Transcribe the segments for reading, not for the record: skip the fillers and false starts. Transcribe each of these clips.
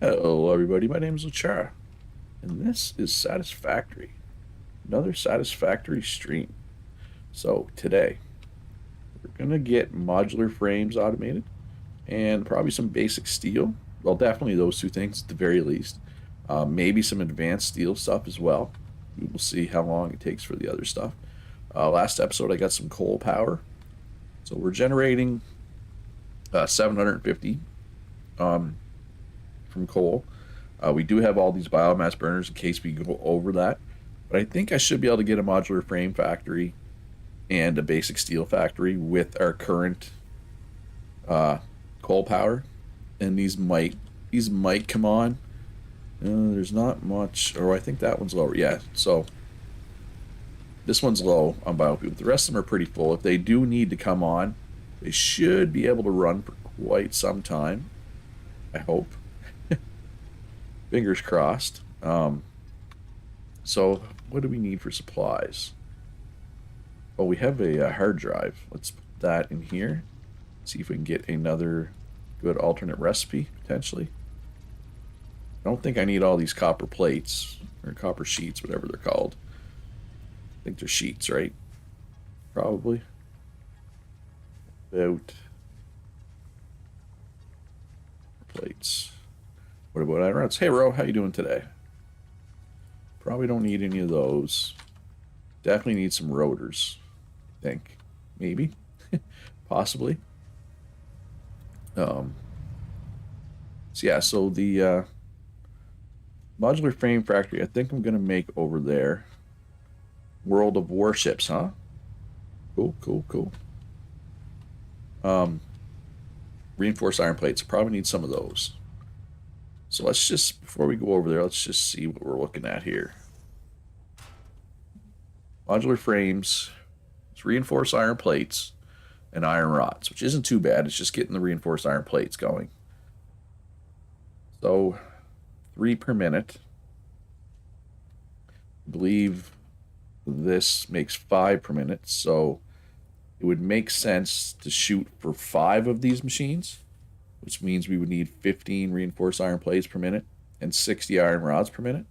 Hello, everybody. My name is Luchara, and this is Satisfactory, another Satisfactory stream. So, today, we're going to get modular frames automated and probably some basic steel. Well, definitely those two things at the very least. Maybe some advanced steel stuff as well. We will see how long it takes for the other stuff. Last episode, I got some coal power. So, we're generating 750 um, from coal. We do have all these biomass burners in case we go over that. But I think I should be able to get a modular frame factory and a basic steel factory with our current uh, coal power. And these might come on. There's not much. Or I think that one's lower. Yeah. So this one's low on biofuel. The rest of them are pretty full. If they do need to come on, they should be able to run for quite some time. I hope. Fingers crossed. So what do we need for supplies? Oh, we have a hard drive. Let's put that in here. See if we can get another good alternate recipe, potentially. I don't think I need all these copper plates, or copper sheets, whatever they're called. I think they're sheets, right? Probably. About plates. What about iron rods? Hey, Ro, how you doing today? Probably don't need any of those. Definitely need some rotors, I think. Maybe. Possibly. Um, so yeah, so the modular frame factory, I think I'm going to make over there. World of Warships, huh? Cool, cool, cool. Um, Reinforced iron plates. Probably need some of those. So let's just, before we go over there, let's just see what we're looking at here. Modular frames, it's reinforced iron plates, and iron rods, which isn't too bad. It's just getting the reinforced iron plates going. So, 3 per minute. I believe this makes 5 per minute, so it would make sense to shoot for 5 of these machines, which means we would need 15 reinforced iron plates per minute and 60 iron rods per minute.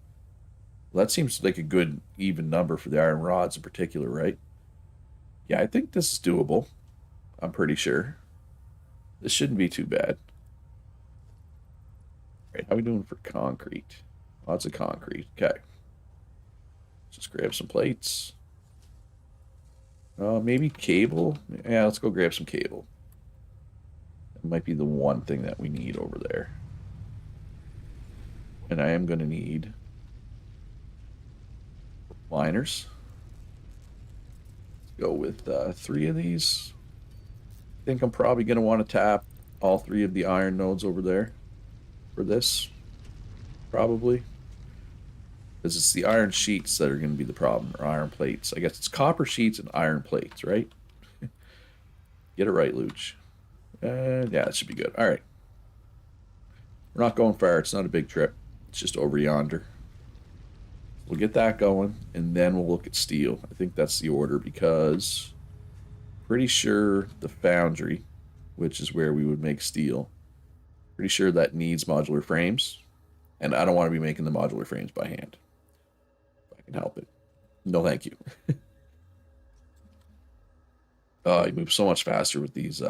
Well, that seems like a good even number for the iron rods in particular, right? Yeah, I think this is doable. I'm pretty sure. This shouldn't be too bad. All right, how are we doing for concrete? Lots of concrete. Okay. Just grab some plates. Maybe cable. Yeah, let's go grab some cable. That might be the one thing that we need over there. And I am going to need liners. Let's go with 3 of these. I think I'm probably going to want to tap all 3 of the iron nodes over there for this. Probably. Because it's the iron sheets that are going to be the problem, or iron plates. I guess it's copper sheets and iron plates, right? Get it right, Luch. Yeah, that should be good. All right. We're not going far. It's not a big trip. It's just over yonder. We'll get that going, and then we'll look at steel. I think that's the order because pretty sure the foundry, which is where we would make steel, pretty sure that needs modular frames, and I don't want to be making the modular frames by hand. If I can help it. No, thank you. You move so much faster with these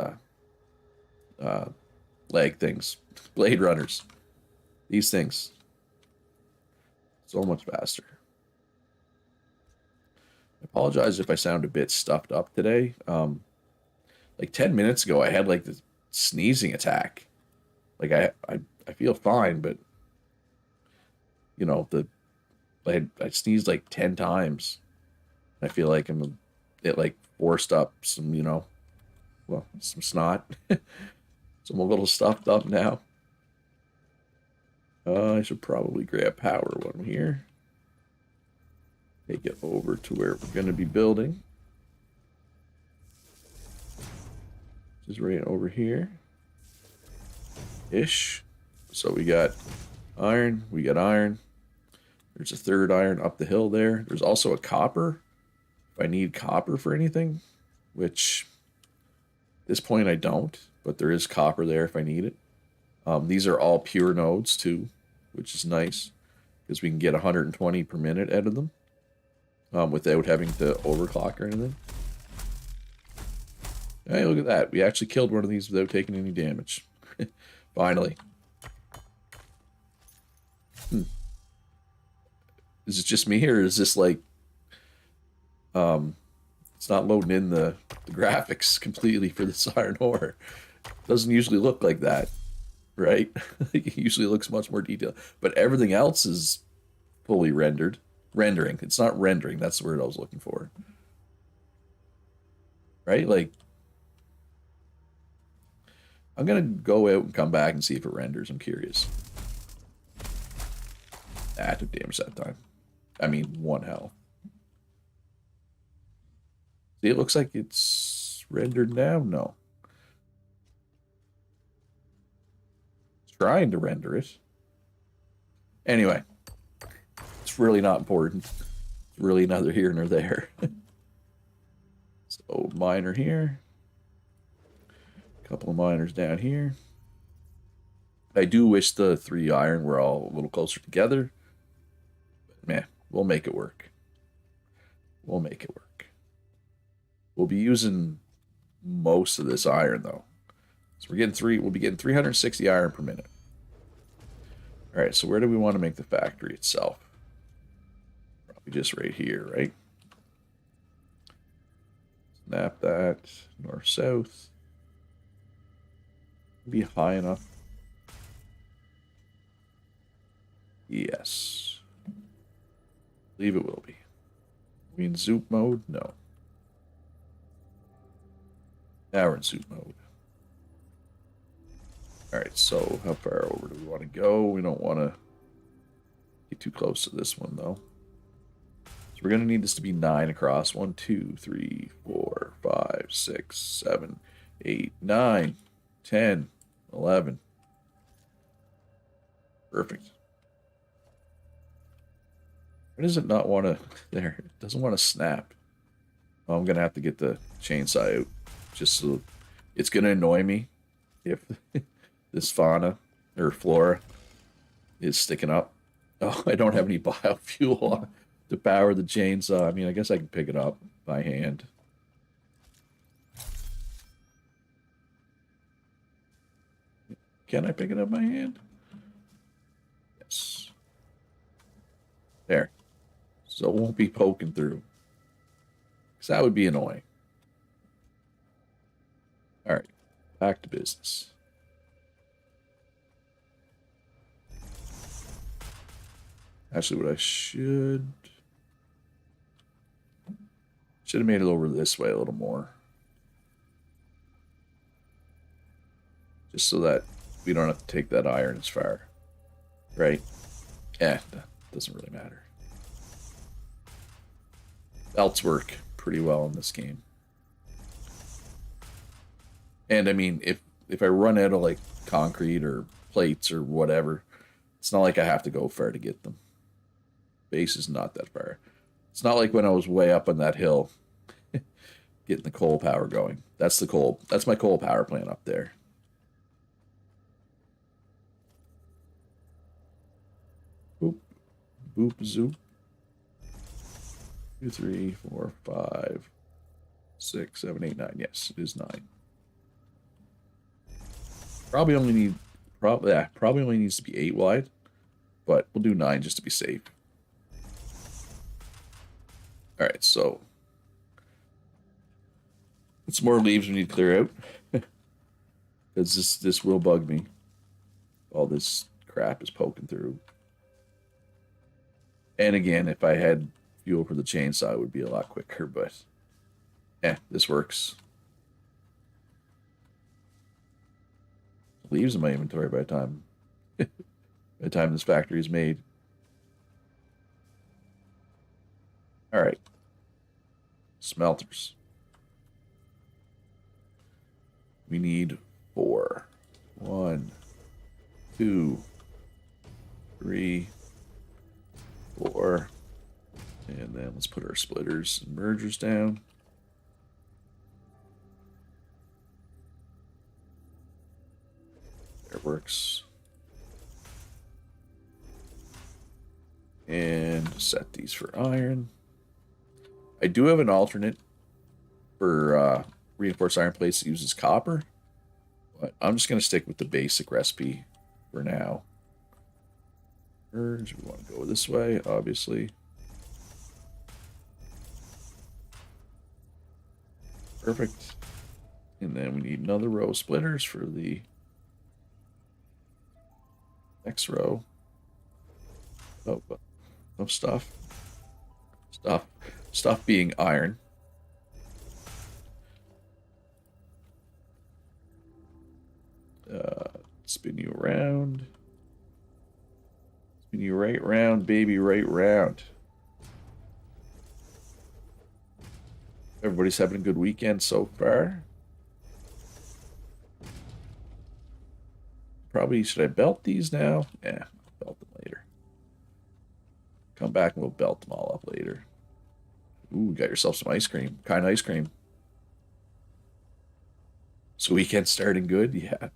leg things. Blade runners. These things. So much faster. I apologize if I sound a bit stuffed up today. Like 10 minutes ago, I had like this sneezing attack. Like I feel fine, but you know I sneezed like 10 times. I feel like it like forced up some some snot. So I'm a little stuffed up now. I should probably grab power one here. Take it over to where we're going to be building. This is right over here. Ish. So we got iron. We got iron. There's a third iron up the hill there. There's also a copper. If I need copper for anything, which at this point I don't, but there is copper there if I need it. These are all pure nodes too, which is nice because we can get 120 per minute out of them without having to overclock or anything. Hey, look at that. We actually killed one of these without taking any damage. Finally. Is it just me, or is this like... it's not loading in the graphics completely for this iron ore. Doesn't usually look like that, right? It usually looks much more detailed. But everything else is fully rendered. Rendering. It's not rendering. That's the word I was looking for. Right? Like... I'm going to go out and come back and see if it renders. I'm curious. Ah, it took damage that time. I mean, 1 health. See, it looks like it's rendered now. No. It's trying to render it. Anyway. It's really not important. It's really neither here nor there. So, miner here. Couple of miners down here. I do wish the 3 iron were all a little closer together. But man, we'll make it work. We'll make it work. We'll be using most of this iron though. So we'll be getting 360 iron per minute. Alright, so where do we want to make the factory itself? Probably just right here, right? Snap that north-south. Be high enough. Yes. I believe it will be. We in zoop mode? No. Now we're in zoop mode. Alright, so how far over do we want to go? We don't want to get too close to this one, though. So we're going to need this to be 9 across. 1, 2, 3, 4, 5, 6, 7, 8, 9, 10, 11. Perfect. Why does it not want to... There, it doesn't want to snap. Well, I'm going to have to get the chainsaw out. Just so... It's going to annoy me if this fauna, or flora, is sticking up. Oh, I don't have any biofuel to power the chainsaw. I mean, I guess I can pick it up by hand. Can I pick it up by hand? Yes. There. So it won't be poking through. Because that would be annoying. Alright. Back to business. Actually, what I should have made it over this way a little more. Just so that we don't have to take that iron as far. Right? Yeah, that doesn't really matter. Belts work pretty well in this game. And I mean, if I run out of like concrete or plates or whatever, it's not like I have to go far to get them. Base is not that far. It's not like when I was way up on that hill getting the coal power going. That's my coal power plant up there. Boop. Boop zoop. 2, 3, 4, 5, 6, 7, 8, 9. Yes, it is 9. Probably only needs to be 8 wide, but we'll do 9 just to be safe. Alright, so what's more leaves we need to clear out? Because this will bug me. All this crap is poking through. And again, if I had fuel for the chainsaw, it would be a lot quicker, but this works. Leaves in my inventory by the time this factory is made. All right. Smelters. We need 4. 1, 2, 3, 4. And then let's put our splitters and mergers down. Fireworks. And set these for iron. I do have an alternate for reinforced iron plates that uses copper, but I'm just going to stick with the basic recipe for now. Urge, we want to go this way, obviously. Perfect. And then we need another row of splitters for the next row. Oh, no stuff. Stuff being iron. Spin you around. Spin you right round, baby, right round. Everybody's having a good weekend so far. Probably, should I belt these now? Yeah, I'll belt them later. Come back and we'll belt them all up later. Ooh, got yourself some ice cream. Kind of ice cream. So weekend starting good? Yeah.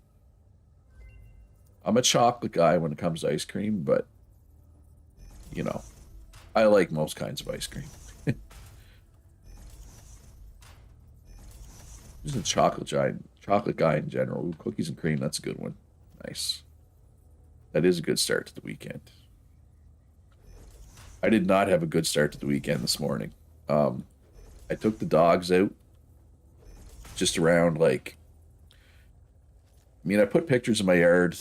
I'm a chocolate guy when it comes to ice cream, but, you know, I like most kinds of ice cream. Just a chocolate guy in general. Ooh, cookies and cream, that's a good one. Nice. That is a good start to the weekend. I did not have a good start to the weekend this morning. I took the dogs out just around like, I mean, I put pictures of my yard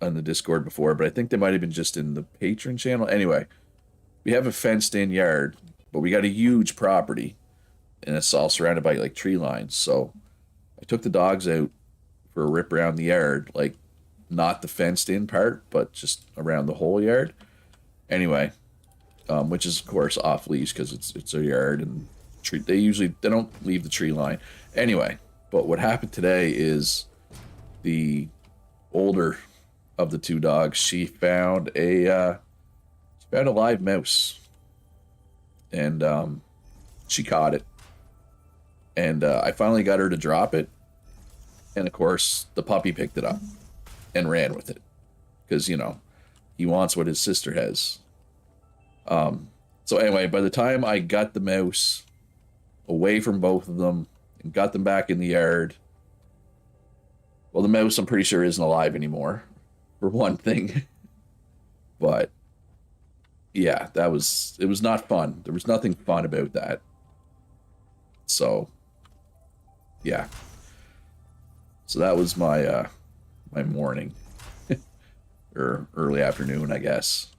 on the Discord before, but I think they might have been just in the patron channel. Anyway, we have a fenced in yard, but we got a huge property and it's all surrounded by like tree lines. So I took the dogs out for a rip around the yard, like not the fenced in part, but just around the whole yard. Anyway, which is of course off leash because it's a yard and they don't leave the tree line. Anyway, but what happened today is the older of the two dogs, she found a live mouse, and she caught it, and I finally got her to drop it, and of course the puppy picked it up and ran with it because he wants what his sister has. So anyway, by the time I got the mouse away from both of them and got them back in the yard, well, the mouse I'm pretty sure isn't alive anymore, for one thing. But yeah, it was not fun. There was nothing fun about that. So yeah. So that was my my morning. Or early afternoon, I guess.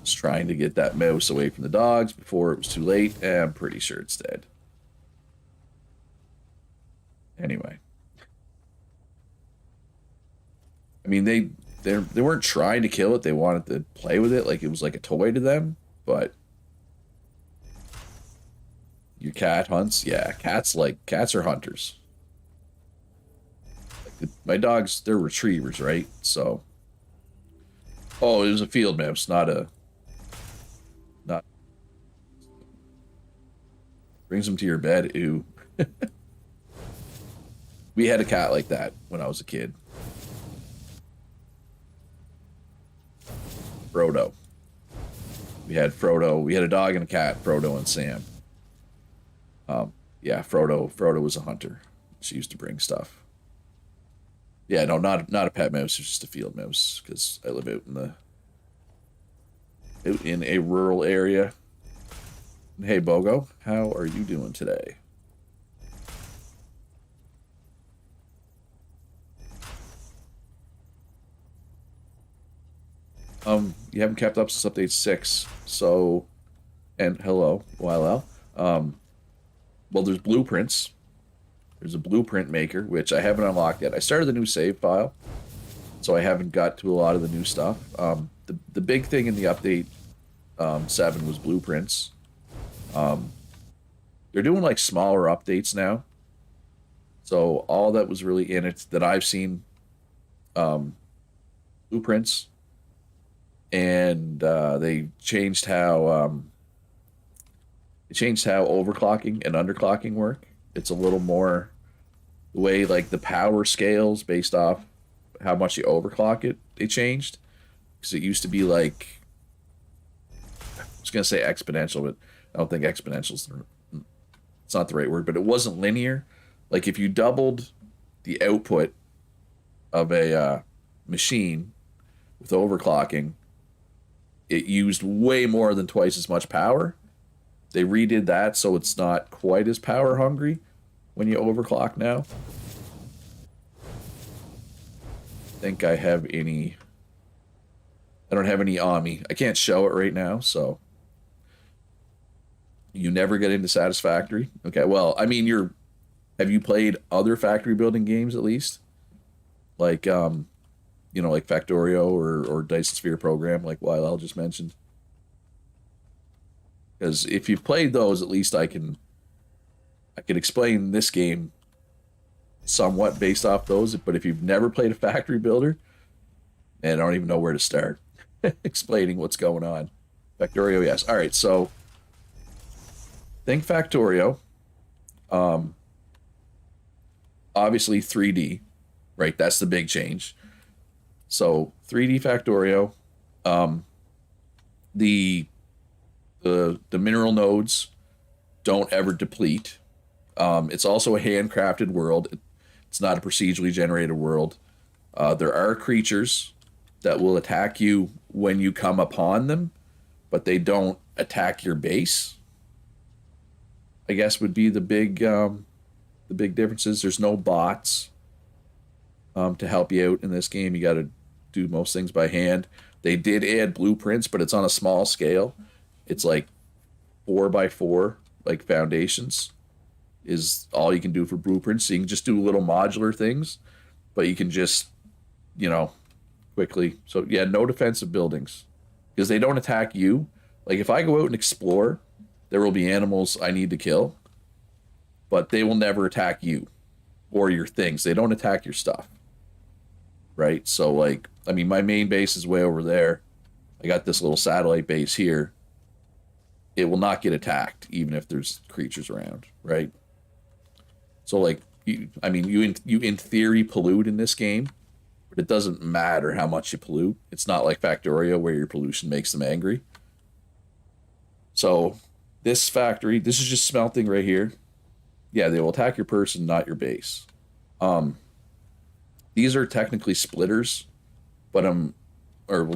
Just trying to get that mouse away from the dogs before it was too late, and I'm pretty sure it's dead. Anyway. I mean, they weren't trying to kill it. They wanted to play with it like it was like a toy to them, but your cat hunts? Yeah, cats are hunters. Like my dogs, they're retrievers, right? So oh, it was a field mouse, not brings them to your bed. Ew. We had a cat like that when I was a kid. Frodo. We had Frodo. We had a dog and a cat, Frodo and Sam. Yeah, Frodo was a hunter. She used to bring stuff. Yeah, no, not a pet mouse. It's just a field mouse because I live out in a rural area. Hey, Bogo, how are you doing today? You haven't kept up since update 6, so, and hello, YLL. Well, there's blueprints. There's a blueprint maker, which I haven't unlocked yet. I started the new save file, so I haven't got to a lot of the new stuff. The big thing in the update 7 was blueprints. They're doing like smaller updates now. So all that was really in it that I've seen, blueprints, and they changed how overclocking and underclocking work. It's a little more The way like the power scales based off how much you overclock it, they changed. Because it used to be like, I was gonna say exponential, but I don't think exponential's it's not the right word, but it wasn't linear. Like if you doubled the output of a machine with overclocking, it used way more than twice as much power. They redid that so it's not quite as power hungry when you overclock now. I think I have any. I don't have any on me. I can't show it right now, so you never get into Satisfactory. Okay, well, I mean, have you played other factory building games at least? Like like Factorio or Dyson Sphere Program, like Lyle just mentioned. Because if you've played those, at least I can explain this game somewhat based off those. But if you've never played a factory builder, and I don't even know where to start explaining what's going on. Factorio, yes. All right, so think Factorio. Obviously 3D, right? That's the big change. So 3D Factorio, the mineral nodes don't ever deplete. It's also a handcrafted world. It's not a procedurally generated world. There are creatures that will attack you when you come upon them, but they don't attack your base. I guess would be the big differences. There's no bots to help you out in this game. You got to do most things by hand. They did add blueprints, but it's on a small scale. It's like 4x4, like foundations is all you can do for blueprints. So you can just do little modular things, but you can just, quickly. So yeah, no defensive buildings because they don't attack you. Like if I go out and explore, there will be animals I need to kill, but they will never attack you or your things. They don't attack your stuff. Right? So like, I mean, my main base is way over there. I got this little satellite base here. It will not get attacked even if there's creatures around, right? So like, you in theory pollute in this game, but it doesn't matter how much you pollute. It's not like Factorio where your pollution makes them angry. So this factory, this is just smelting right here. Yeah, they will attack your person, not your base. These are technically splitters, but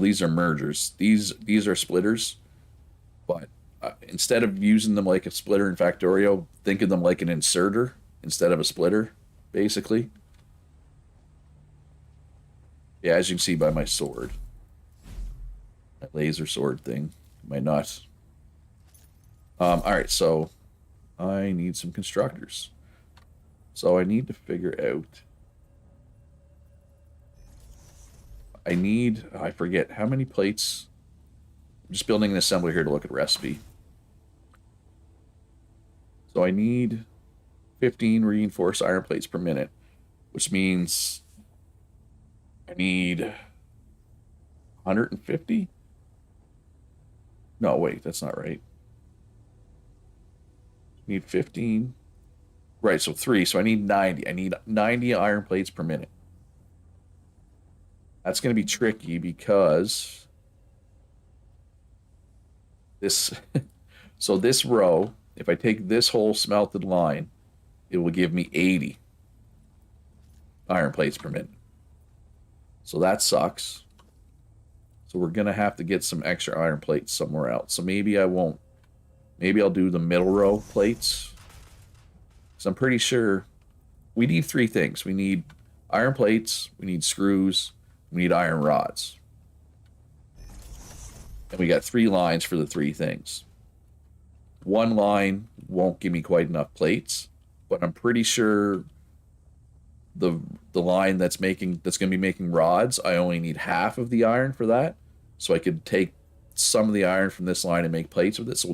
these are mergers. These are splitters, but instead of using them like a splitter in Factorio, think of them like an inserter instead of a splitter, basically. Yeah, as you can see by my sword, my laser sword thing, my nut. All right, so I need some constructors. So I need to figure out. I forget how many plates. I'm just building an assembly here to look at recipe. So I need 15 reinforced iron plates per minute, which means I need 150? No, wait, that's not right. Need 15. Right, so 3. So I need 90. I need 90 iron plates per minute. That's going to be tricky because this so this row, if I take this whole smelted line, it will give me 80 iron plates per minute. So that sucks. So we're going to have to get some extra iron plates somewhere else. So maybe I won't. Maybe I'll do the middle row plates. So I'm pretty sure we need 3 things. We need iron plates, we need screws, we need iron rods. And we got 3 lines for the 3 things. One line won't give me quite enough plates, but I'm pretty sure the line that's going to be making rods, I only need half of the iron for that. So I could take some of the iron from this line and make plates with it. So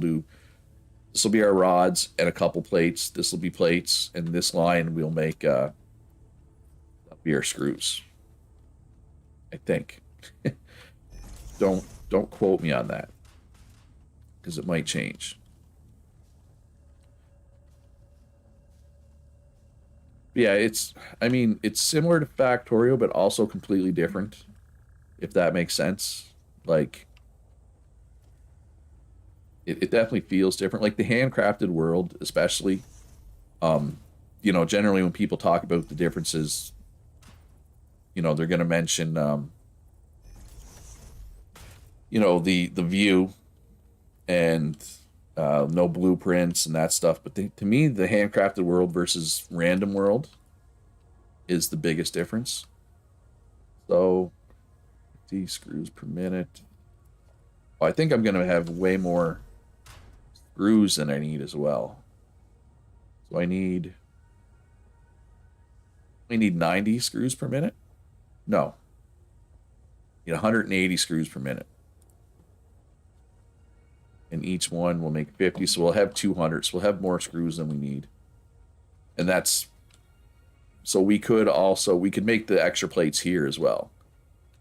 this will be our rods and a couple plates. This will be plates, and this line we'll make that'll be our screws. I think. Don't quote me on that, because it might change. Yeah, I mean, it's similar to Factorio, but also completely different, if that makes sense. Like, it definitely feels different. Like the handcrafted world, especially. Um, generally when people talk about the differences, they're going to mention, the view and no blueprints and that stuff. But to me, the handcrafted world versus random world is the biggest difference. So, 50 screws per minute. Well, I think I'm going to have way more screws than I need as well. So I need 90 screws per minute. No, I need 180 screws per minute, and each one will make 50. So we'll have 200. So we'll have more screws than we need, and that's so we could make the extra plates here as well,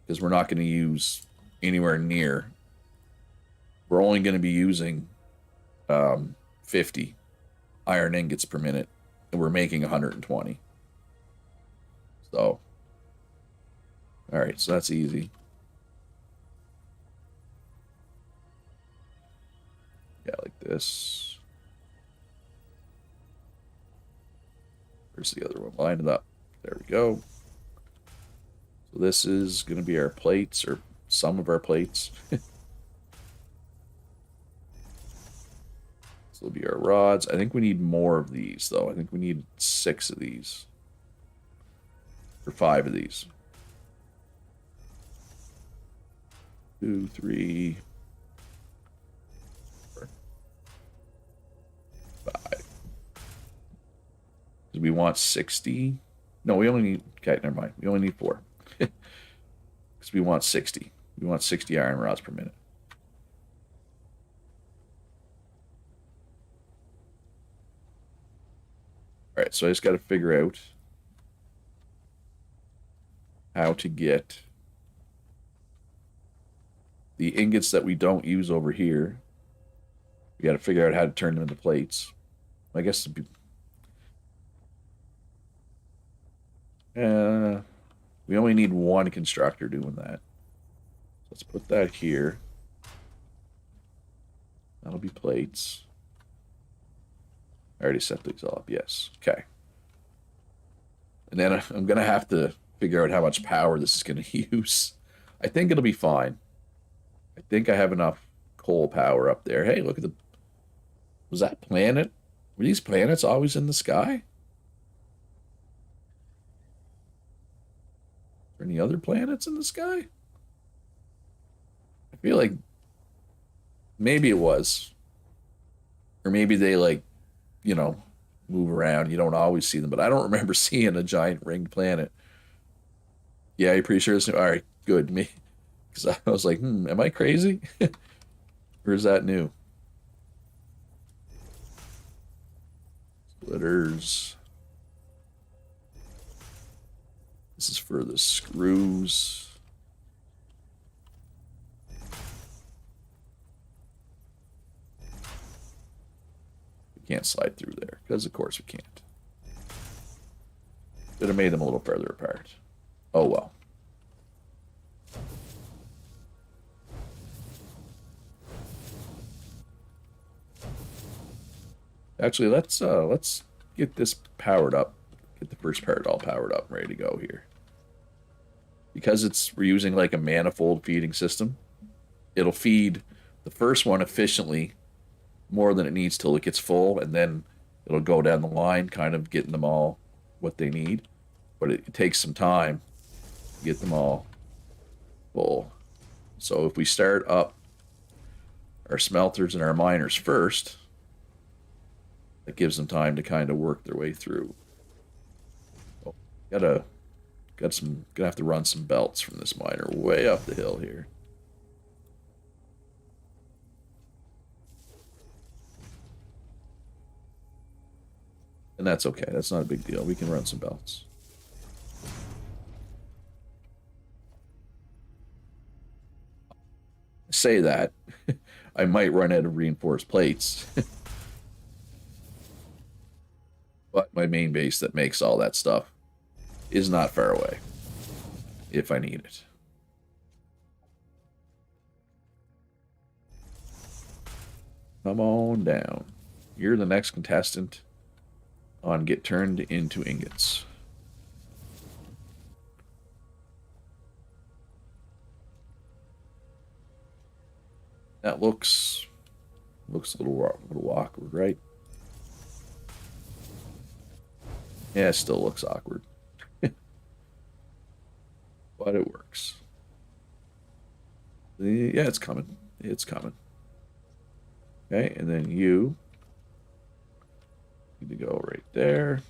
because we're not going to use anywhere near. We're only going to be using 50 iron ingots per minute, and we're making 120. So, all right, so that's easy. Yeah, like this. Where's the other one? Line it up. There we go. So this is going to be our plates, or some of our plates. This will be our rods. I think we need more of these, though. I think we need 6 of these. Or 5 of these. 2, 3, 4, 5. Because we want 60. No, we only need... Okay, never mind. We only need 4. Because we want 60. We want 60 iron rods per minute. All right, so I just got to figure out how to get the ingots that we don't use over here. We got to figure out how to turn them into plates. I guess we only need one constructor doing that. Let's put that here. That'll be plates. I already set these all up. Yes. Okay. And then I'm going to have to figure out how much power this is going to use. I think it'll be fine. I think I have enough coal power up there. Hey, look at was that planet? Were these planets always in the sky? Are there any other planets in the sky? I feel like maybe it was. Or maybe they you know, move around. You don't always see them, but I don't remember seeing a giant ringed planet. Yeah, you're pretty sure it's new. All right, good. Me, because I was like, am I crazy? Or is that new? Splitters. This is for the screws. We can't slide through there, because of course we can't. Should have made them a little further apart. Oh well. Actually, let's get this powered up. Get the first part all powered up and ready to go here. Because we're using like a manifold feeding system, it'll feed the first one efficiently more than it needs till it gets full, and then it'll go down the line, kind of getting them all what they need. But it takes some time to get them all full. So if we start up our smelters and our miners first, that gives them time to kind of work their way through. Oh, gonna have to run some belts from this miner way up the hill here. And that's okay. That's not a big deal. We can run some belts. Say that. I might run out of reinforced plates. But my main base that makes all that stuff is not far away if I need it. Come on down. You're the next contestant on Get Turned into Ingots. That looks a little awkward, right? Yeah, it still looks awkward. But it works. Yeah, it's coming. It's coming. Okay, and then you need to go right there.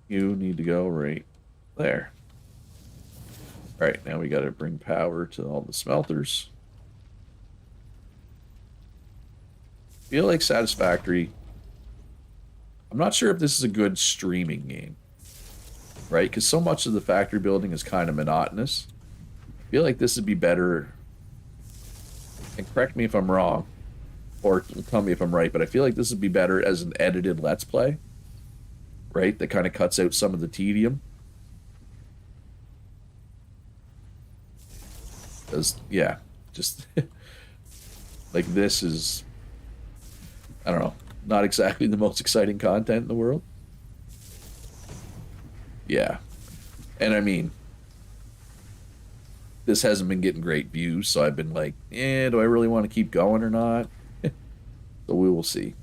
You need to go right there. All right, now we got to bring power to all the smelters. Feel like Satisfactory. I'm not sure if this is a good streaming game, right? Because so much of the factory building is kind of monotonous. I feel like this would be better. And correct me if I'm wrong, or tell me if I'm right, but I feel like this would be better as an edited Let's Play, right? That kind of cuts out some of the tedium. Because, yeah, just like this is, I don't know, not exactly the most exciting content in the world. Yeah. And I mean, this hasn't been getting great views, so I've been like, do I really want to keep going or not? So we will see.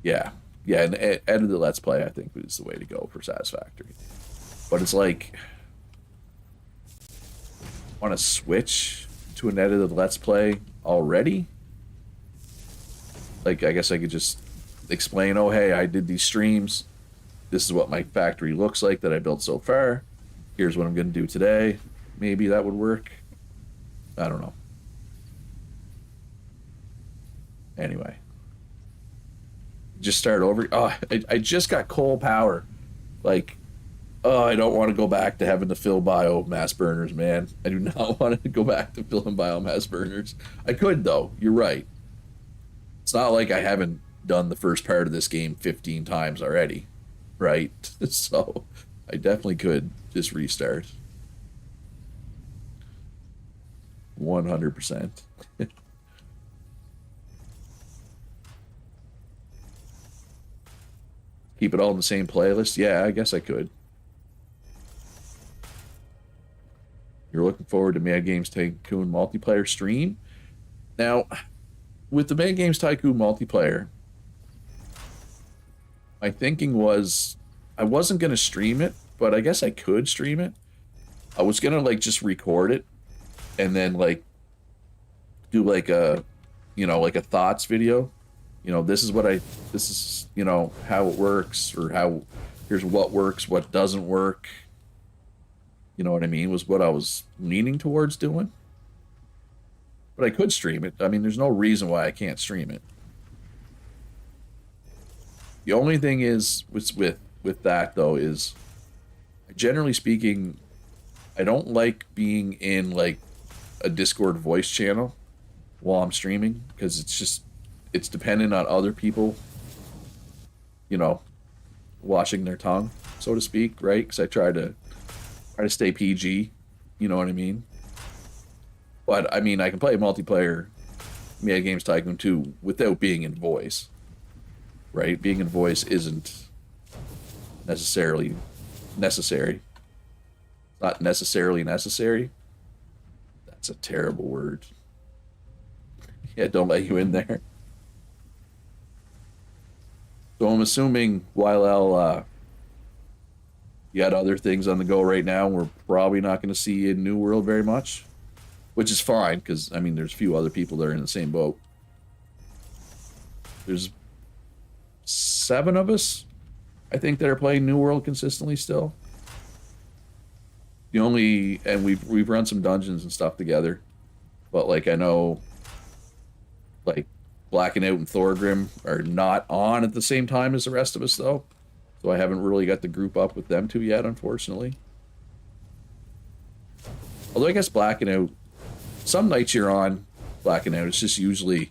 Yeah. Yeah, and edited Let's Play, I think, is the way to go for Satisfactory. But it's like, want to switch to an edited Let's Play already? Like, I guess I could just explain, oh, hey, I did these streams. This is what my factory looks like that I built so far. Here's what I'm going to do today. Maybe that would work. I don't know. Anyway. Just start over. Oh, I just got coal power. Like, oh, I don't want to go back to having to fill biomass burners, man. I do not want to go back to filling biomass burners. I could, though. You're right. It's not like I haven't done the first part of this game 15 times already, right? So I definitely could just restart. 100%. Keep it all in the same playlist? Yeah, I guess I could. You're looking forward to Mad Games Tycoon multiplayer stream? Now, with the Mad Games Tycoon multiplayer, my thinking was I wasn't going to stream it, but I guess I could stream it. I was going to, like, just record it and then, like, do, like, a, you know, like a thoughts video. You know, this is, you know, how it works, or how, here's what works, what doesn't work. You know what I mean? Was what I was leaning towards doing. But I could stream it. I mean, there's no reason why I can't stream it. The only thing is with that, though, is generally speaking, I don't like being in, like, a Discord voice channel while I'm streaming, because it's dependent on other people, you know, washing their tongue, so to speak, right? Because I try to stay PG, you know what I mean? But, I mean, I can play multiplayer Mad Games Tycoon 2 without being in voice, right? Being in voice isn't necessarily necessary. Not necessarily necessary. That's a terrible word. Yeah, don't let you in there. So I'm assuming while you got other things on the go right now, we're probably not going to see you in New World very much, which is fine, because, I mean, there's a few other people that are in the same boat. There's 7 of us, I think, that are playing New World consistently still. And we've run some dungeons and stuff together, but, like, I know, like, Blacking Out and Thorgrim are not on at the same time as the rest of us, though. So I haven't really got the group up with them two yet, unfortunately. Although I guess Blacking Out, some nights you're on Blacking Out, it's just usually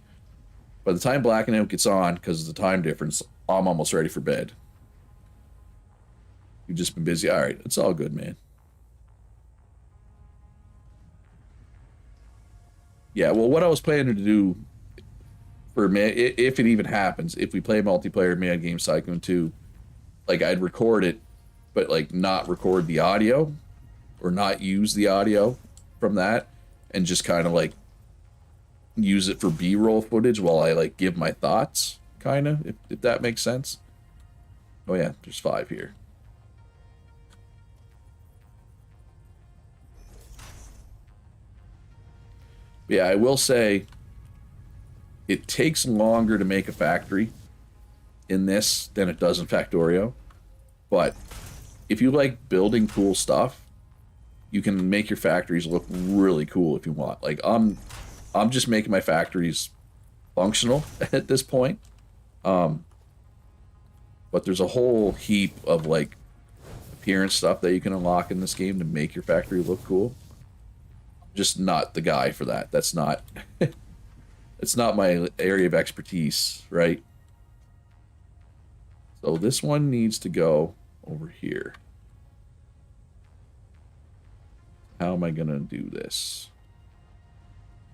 By the time blacking out gets on, because of the time difference, I'm almost ready for bed. You've just been busy. All right, it's all good, man. Yeah, well, what I was planning to do for me, if it even happens, if we play multiplayer Mad Game Cyclone 2, like I'd record it, but like not record the audio or not use the audio from that and just kind of like use it for B-roll footage while I like give my thoughts, kind of, if that makes sense. Oh yeah, there's 5 here. But yeah, I will say it takes longer to make a factory in this than it does in Factorio. But if you like building cool stuff, you can make your factories look really cool if you want. Like I'm just making my factories functional at this point. But there's a whole heap of like appearance stuff that you can unlock in this game to make your factory look cool. Just not the guy for that. That's not it's not my area of expertise, right? So this one needs to go over here. How am I gonna do this?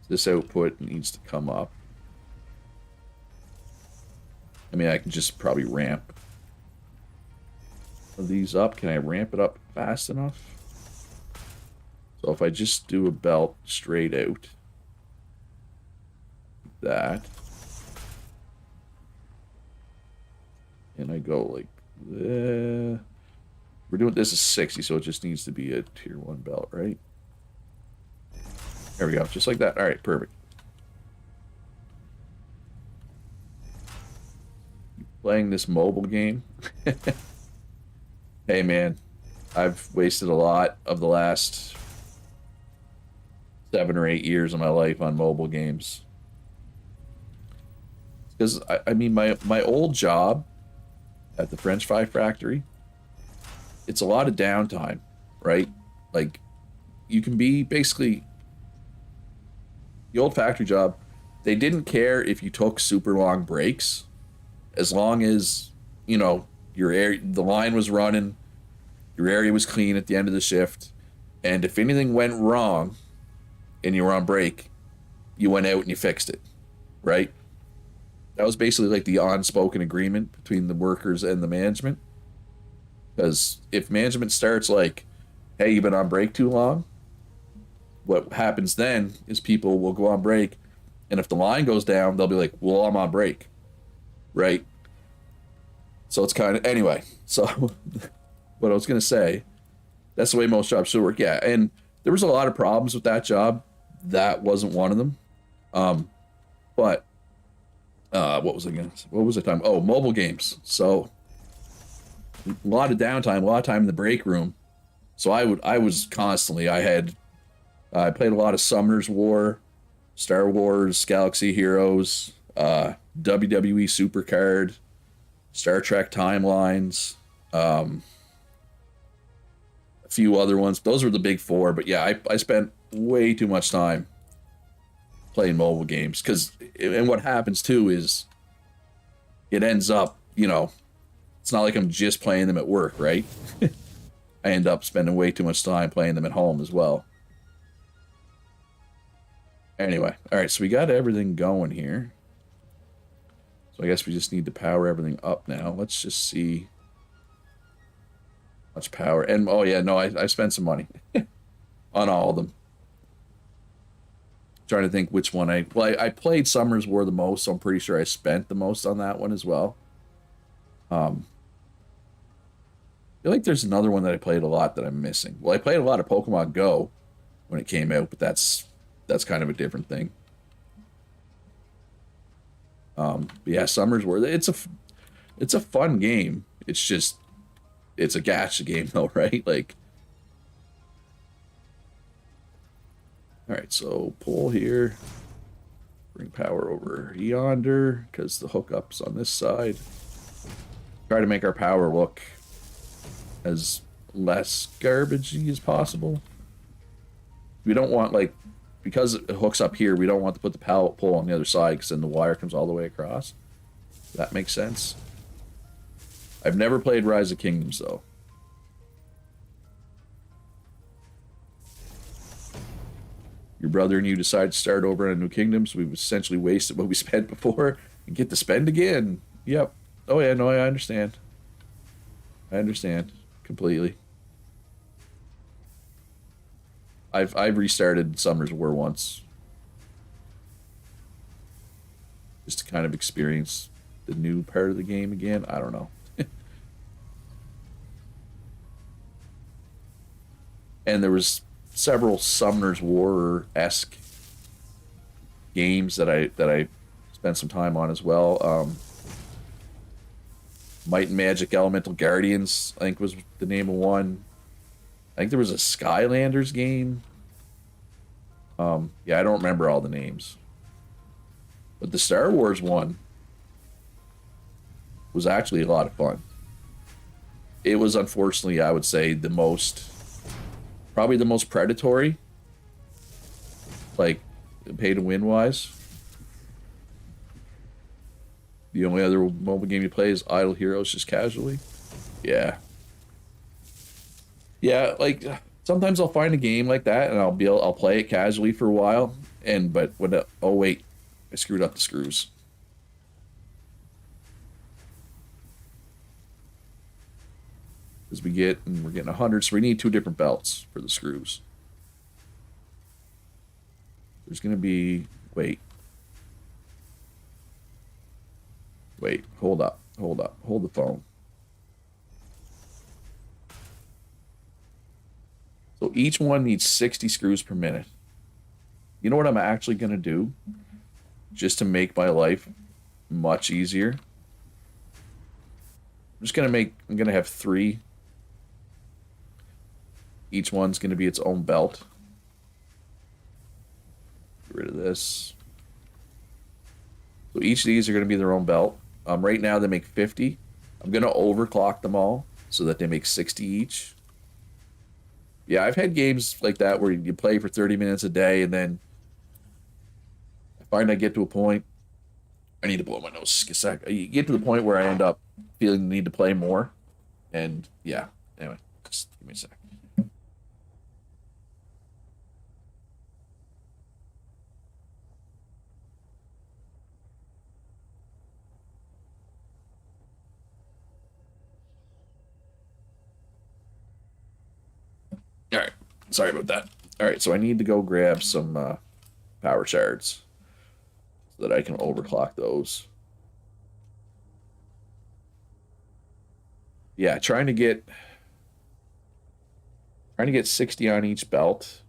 This output needs to come up. I mean, I can just probably ramp these up. Can I ramp it up fast enough? So if I just do a belt straight out, that, and I go like, we're doing this is 60, so it just needs to be a tier 1 belt, right? There we go, just like that. All right, perfect. Playing this mobile game. Hey man, I've wasted a lot of the last 7 or 8 years of my life on mobile games. Because I mean, my old job at the French fry factory, it's a lot of downtime, right? Like, you can be basically the old factory job. They didn't care if you took super long breaks, as long as you know your area, the line was running, your area was clean at the end of the shift, and if anything went wrong and you were on break, you went out and you fixed it, right? That was basically like the unspoken agreement between the workers and the management. Because if management starts like, hey, you've been on break too long, what happens then is people will go on break, and if the line goes down, they'll be like, well, I'm on break, right? So it's kind of, anyway, so what I was going to say, that's the way most jobs should work. Yeah, and there was a lot of problems with that job. That wasn't one of them. But what was I going to say? What was I talking about? Oh, mobile games. So a lot of downtime, a lot of time in the break room. So I played a lot of Summoner's War, Star Wars, Galaxy Heroes, WWE Supercard, Star Trek Timelines, a few other ones. Those were the big 4, but yeah, I spent way too much time playing mobile games. And what happens too is it ends up, it's not like I'm just playing them at work, right? I end up spending way too much time playing them at home as well. Anyway, all right, so we got everything going here. So I guess we just need to power everything up now. Let's just see how much power. And oh yeah, no, I spent some money on all of them. Trying to think which one I played Summer's War the most, so I'm pretty sure I spent the most on that one as well. I feel like there's another one that I played a lot that I'm missing. Well, I played a lot of Pokemon Go when it came out, but that's kind of a different thing. But yeah, Summer's War, it's a fun game. It's just, it's a gacha game though, right? Like, all right, so pull here, bring power over yonder because the hookup's on this side. Try to make our power look as less garbagey as possible. We don't want like because it hooks up here, we don't want to put the pallet pole on the other side because then the wire comes all the way across. That makes sense. I've never played Rise of Kingdoms, though. Your brother and you decide to start over on New Kingdoms. We've essentially wasted what we spent before and get to spend again. Yep. Oh, yeah, no, I understand. I understand completely. I've restarted Summer's War once. Just to kind of experience the new part of the game again. I don't know. And there was several Summoner's War-esque games that I spent some time on as well. Might and Magic Elemental Guardians, I think was the name of one. I think there was a Skylanders game. Yeah, I don't remember all the names. But the Star Wars one was actually a lot of fun. It was unfortunately, I would say, probably the most predatory, like pay to win wise. The only other mobile game you play is Idle Heroes, just casually. Yeah. Yeah, like sometimes I'll find a game like that and I'll play it casually for a while, oh wait, I screwed up the screws. As we're getting 100, so we need 2 different belts for the screws. There's gonna be wait, hold up, hold the phone. So each one needs 60 screws per minute. You know what I'm actually going to do? Just to make my life much easier. I'm going to have 3. Each one's going to be its own belt. Get rid of this. So each of these are going to be their own belt. Right now they make 50. I'm going to overclock them all so that they make 60 each. Yeah, I've had games like that where you play for 30 minutes a day and then I find I get to a point, I need to blow my nose a sec. You get to the point where I end up feeling the need to play more. And yeah, anyway, just give me a sec. All right, sorry about that. All right, so I need to go grab some power shards so that I can overclock those. Yeah, trying to get 60 on each belt.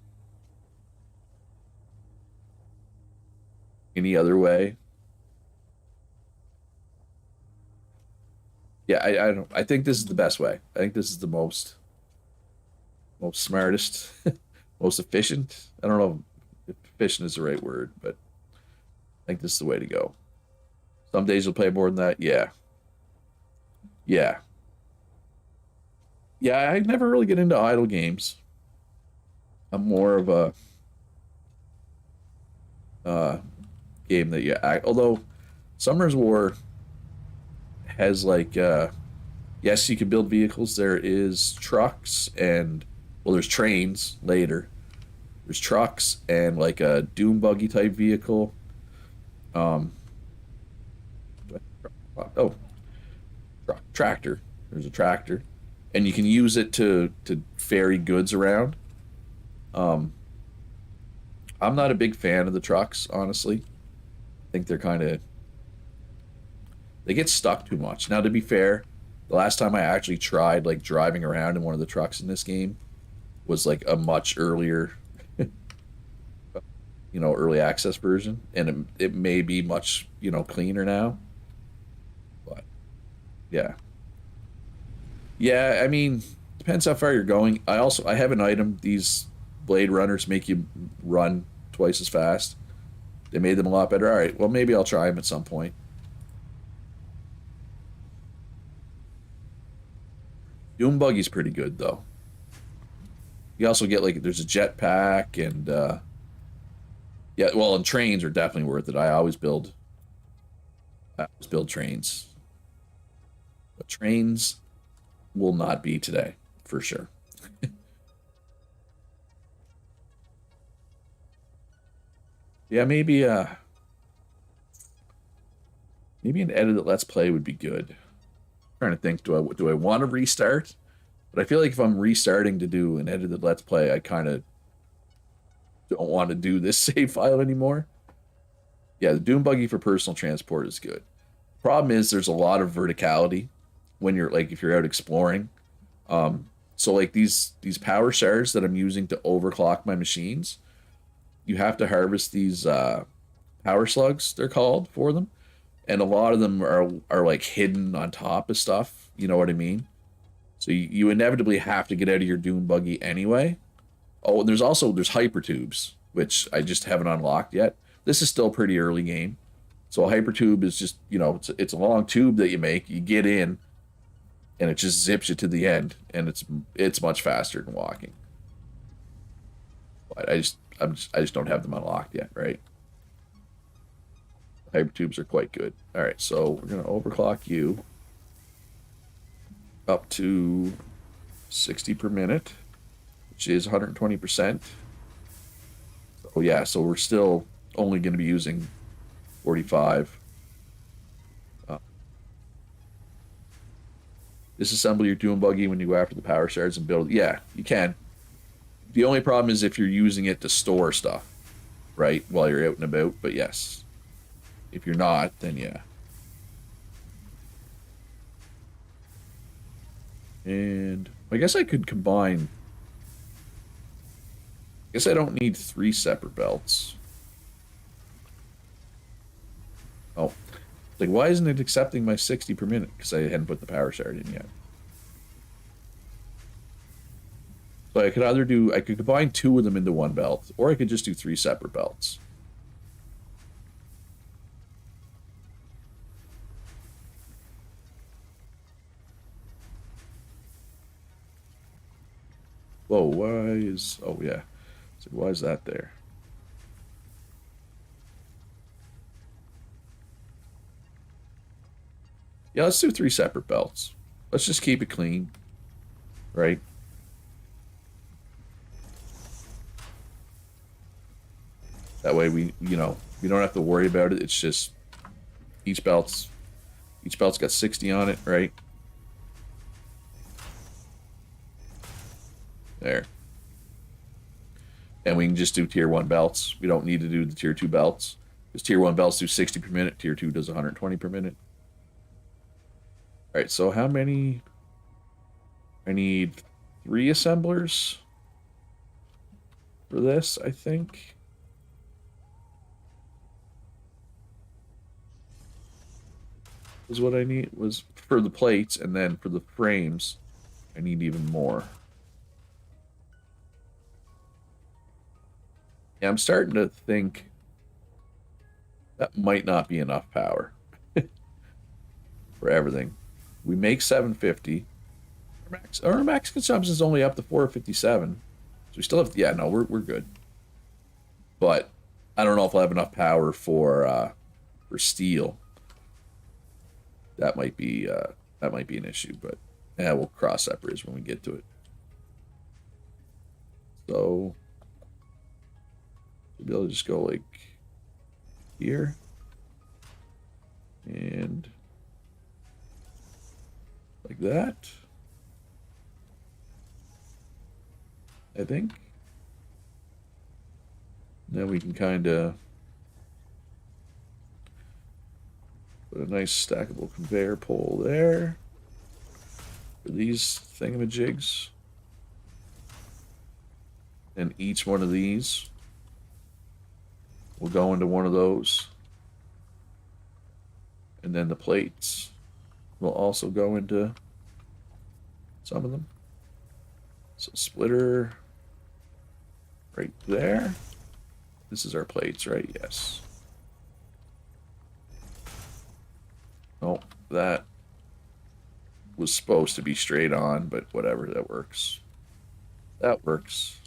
Any other way? Yeah, I don't. I think this is the best way. I think this is the most smartest, most efficient. I don't know if efficient is the right word, but I think this is the way to go. Some days you'll play more than that. Yeah. Yeah. Yeah, I never really get into idle games. I'm more of a game that although Summer's War has like yes, you can build vehicles. There is trucks and well, there's trains later. There's trucks and like a doom buggy type vehicle. Oh, tractor. There's a tractor, and you can use it to ferry goods around. I'm not a big fan of the trucks, honestly. I think they get stuck too much. Now, to be fair, the last time I actually tried like driving around in one of the trucks in this game was like a much earlier, early access version, and it may be much, cleaner now. But yeah, yeah. I mean, depends how far you're going. I have an item. These Blade Runners make you run twice as fast. They made them a lot better. All right, well maybe I'll try them at some point. Doom Buggy's pretty good though. You also get like there's a jetpack and Yeah, well, and trains are definitely worth it. I always build trains. But trains will not be today, for sure. Yeah, maybe an edited Let's Play would be good. I'm trying to think, do I want to restart? But I feel like if I'm restarting to do an edited Let's Play, I kind of don't want to do this save file anymore. Yeah, the Doom Buggy for personal transport is good. Problem is there's a lot of verticality when you're like if you're out exploring. So like these power shards that I'm using to overclock my machines, you have to harvest these power slugs, they're called, for them. And a lot of them are like hidden on top of stuff, you know what I mean? So you inevitably have to get out of your Doom Buggy anyway. Oh, and there's hyper tubes, which I just haven't unlocked yet. This is still pretty early game. So a hyper tube is just, it's a long tube that you make. You get in, and it just zips you to the end, and it's much faster than walking. But I just don't have them unlocked yet, right? Hyper tubes are quite good. All right, so we're gonna overclock you up to 60 per minute, which is 120%. Oh yeah, so we're still only going to be using 45. Disassemble your Doom Buggy when you go after the power shards and build. Yeah, you can. The only problem is if you're using it to store stuff, right, while you're out and about. But yes, if you're not, then yeah. And I guess I could combine. I guess I don't need 3 separate belts. Oh, like why isn't it accepting my 60 per minute? Because I hadn't put the power shard in yet. So I could combine 2 of them into 1 belt, or I could just do 3 separate belts. Whoa, oh yeah. So why is that there? Yeah, let's do 3 separate belts. Let's just keep it clean, right? That way we don't have to worry about it. It's just each belt's got 60 on it, right? There. And we can just do tier 1 belts. We don't need to do the tier 2 belts. Because tier 1 belts do 60 per minute, tier 2 does 120 per minute. Alright, so how many? I need 3 assemblers for this, I think. Is what I need was for the plates, and then for the frames, I need even more. Yeah, I'm starting to think that might not be enough power for everything. We make 750. Our max consumption is only up to 457. So we still have, yeah, no, we're good. But I don't know if I'll have enough power for steel. That might be an issue, but yeah, we'll cross that bridge when we get to it. So we'll be able to just go like here and like that, I think. Then we can kind of put a nice stackable conveyor pole there for these thingamajigs. And each one of these will go into one of those. And then the plates will also go into some of them. So splitter right there. This is our plates, right? Yes. Oh, that was supposed to be straight on, but whatever, that works. That works.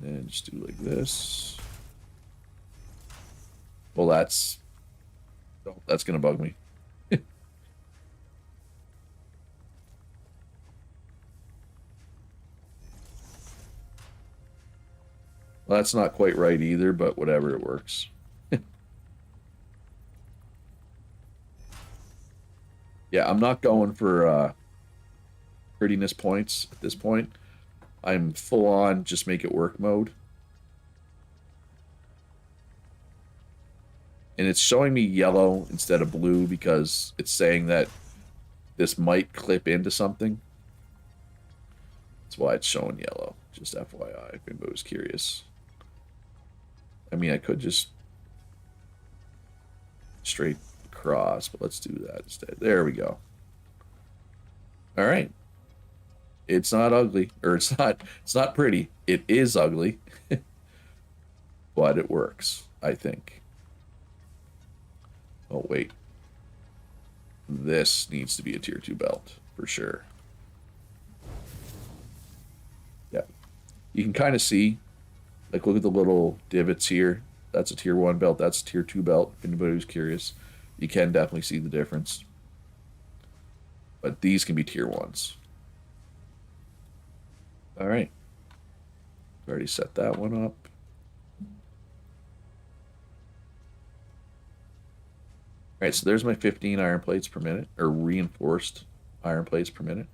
And just do like this. Well, that's gonna bug me. Well, that's not quite right either, but whatever, it works. Yeah, I'm not going for prettiness points at this point. I'm full on just make it work mode. And it's showing me yellow instead of blue because it's saying that this might clip into something. That's why it's showing yellow. Just FYI, if anybody was curious. I mean, I could just straight across, but let's do that instead. There we go. All right. It's not ugly, or it's not pretty. It is ugly, but it works, I think. Oh, wait. This needs to be a tier 2 belt, for sure. Yeah. You can kind of see, like, look at the little divots here. That's a tier 1 belt. That's a tier 2 belt, if anybody who's curious. You can definitely see the difference. But these can be tier 1s. All right. Already set that one up. All right, so there's my 15 iron plates per minute, or reinforced iron plates per minute.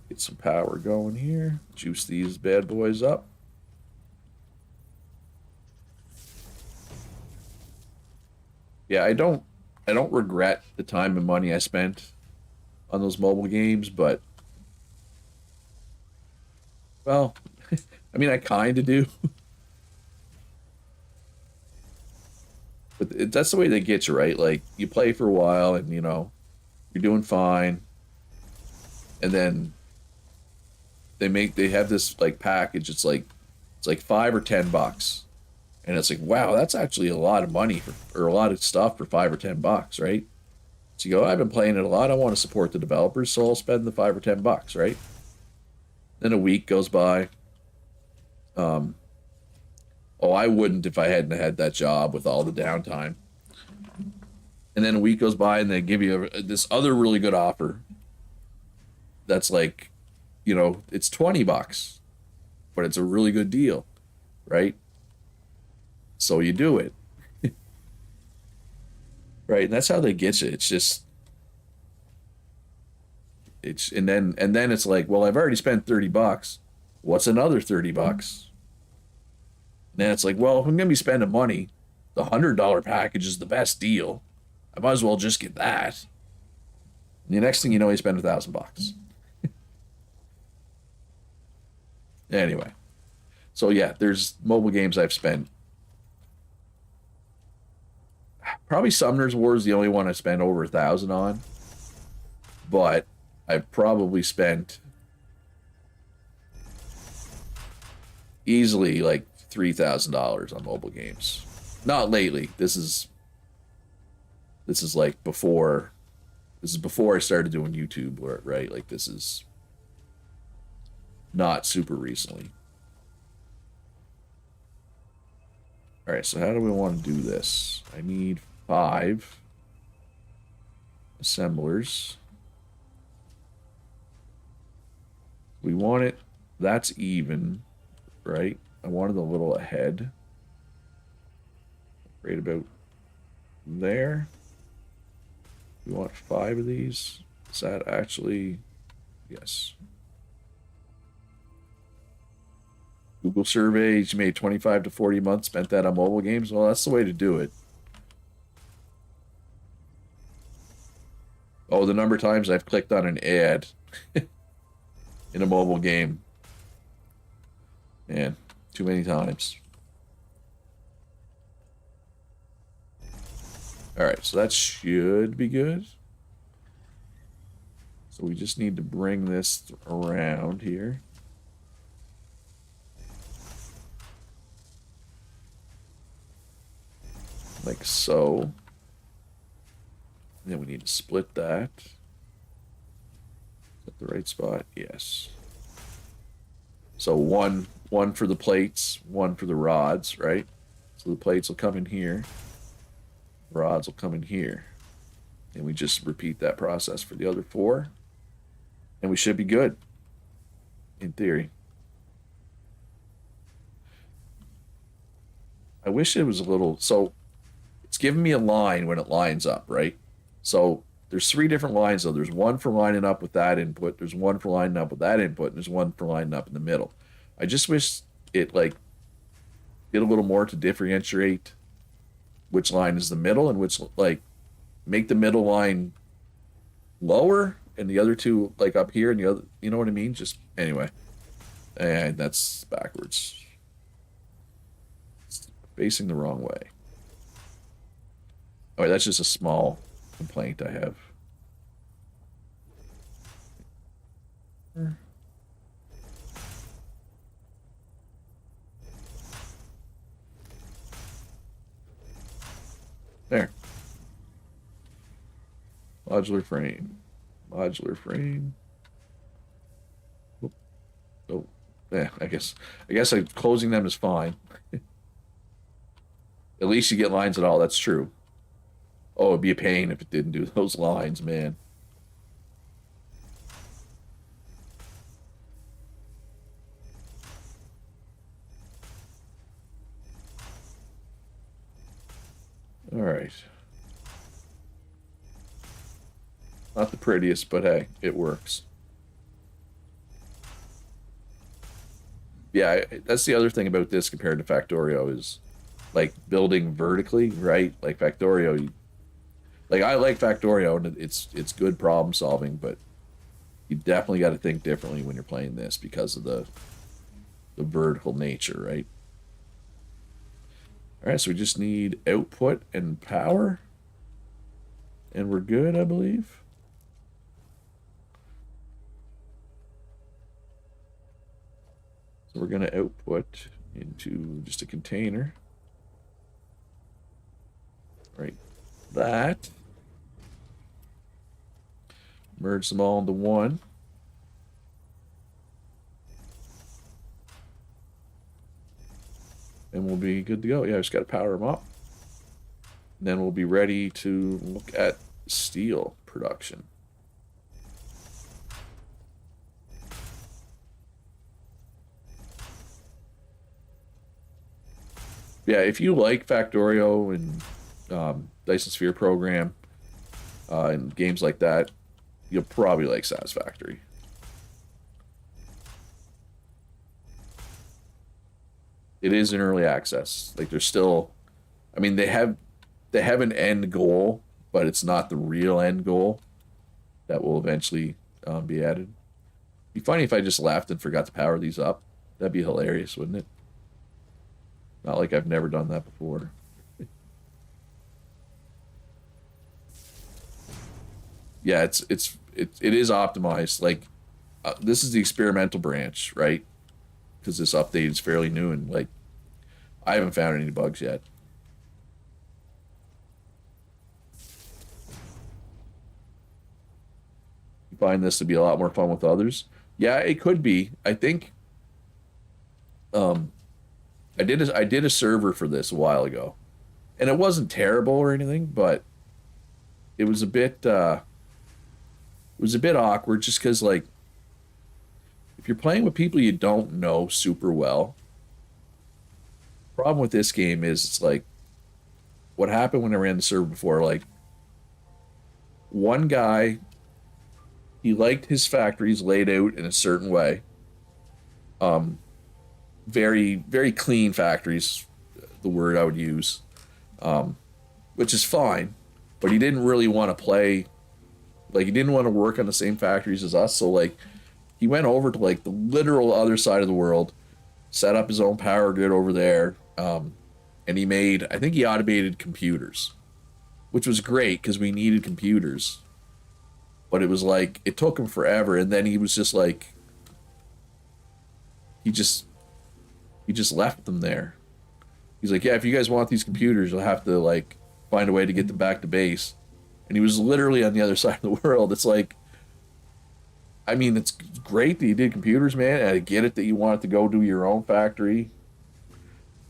Get some power going here. Juice these bad boys up. Yeah, I don't regret the time and money I spent on those mobile games, but well, I mean, I kind of do. But that's the way they get you, right? Like, you play for a while and, you know, you're doing fine. And then they have this, like, package. It's like $5 or $10. And it's like, wow, that's actually a lot of money or a lot of stuff for $5 or $10, right? So you go, I've been playing it a lot. I want to support the developers, so I'll spend the $5 or $10, right? Then a week goes by. Oh, I wouldn't if I hadn't had that job with all the downtime. And then a week goes by and they give you this other really good offer. That's like, you know, it's $20, but it's a really good deal, right? So you do it. Right? And that's how they get you. It's just and then it's like, well, I've already spent $30. What's another $30? And then it's like, well, if I'm gonna be spending money, the $100 package is the best deal. I might as well just get that. And the next thing you know, you spend $1,000. Anyway, so yeah, there's mobile games I've spent. Probably Summoner's War is the only one I spent over 1,000 on, but I've probably spent easily like $3,000 on mobile games. Not lately. This is like before. This is before I started doing YouTube, right? Like, this is not super recently. All right, so how do we want to do this? I need 5 assemblers. We want it, that's even, right? I wanted a little ahead. Right about there. We want 5 of these. Is that actually, yes. Google surveys, you made 25 to 40 months, spent that on mobile games. Well, that's the way to do it. Oh, the number of times I've clicked on an ad in a mobile game. Man, too many times. All right, so that should be good. So we just need to bring this around here. Like so. And then we need to split that. Is that the right spot? Yes. So one for the plates, one for the rods, right? So the plates will come in here, rods will come in here, and we just repeat that process for the other four, and we should be good, in theory. I wish it was a little, so it's giving me a line when it lines up, right? So there's three different lines though. There's one for lining up with that input, there's one for lining up with that input, and there's one for lining up in the middle. I just wish it like did a little more to differentiate which line is the middle and which like make the middle line lower and the other two like up here and the other, you know what I mean? Just anyway. And that's backwards. It's facing the wrong way. All right, that's just a small complaint I have. There. Modular frame. Modular frame. Oh, yeah, I guess closing them is fine. At least you get lines at all, that's true. Oh, it'd be a pain if it didn't do those lines, man. All right. Not the prettiest, but hey, it works. Yeah, that's the other thing about this compared to Factorio is like building vertically, right? Like Factorio, like I like Factorio and it's good problem solving, but you definitely got to think differently when you're playing this because of the vertical nature, right? All right, so we just need output and power, and we're good, I believe. So we're going to output into just a container. Right, that. Merge them all into one. And we'll be good to go. Yeah, I just got to power them up. And then we'll be ready to look at steel production. Yeah, if you like Factorio and Dyson Sphere program and games like that, you'll probably like Satisfactory. It is in early access. Like there's still, I mean, they have an end goal, but it's not the real end goal that will eventually be added. It'd be funny if I just left and forgot to power these up. That'd be hilarious, wouldn't it? Not like I've never done that before. Yeah, it is optimized. Like this is the experimental branch, right? Because this update is fairly new and like I haven't found any bugs yet. You find this to be a lot more fun with others? Yeah, it could be. I think um I did a server for this a while ago. And it wasn't terrible or anything, but it was a bit awkward just because like if you're playing with people you don't know super well, problem with this game is it's like what happened when I ran the server before, like one guy, he liked his factories laid out in a certain way. Um very, very clean factories, the word I would use. Which is fine, but he didn't really want to play, like he didn't want to work on the same factories as us, so like he went over to like the literal other side of the world, set up his own power grid over there, and he made, I think he automated computers, which was great because we needed computers, but it was like it took him forever, and then he was just like he just left them there. He's like, yeah, if you guys want these computers, you'll have to like find a way to get them back to base. And he was literally on the other side of the world. It's like I mean, it's great that you did computers, man. And I get it that you wanted to go do your own factory,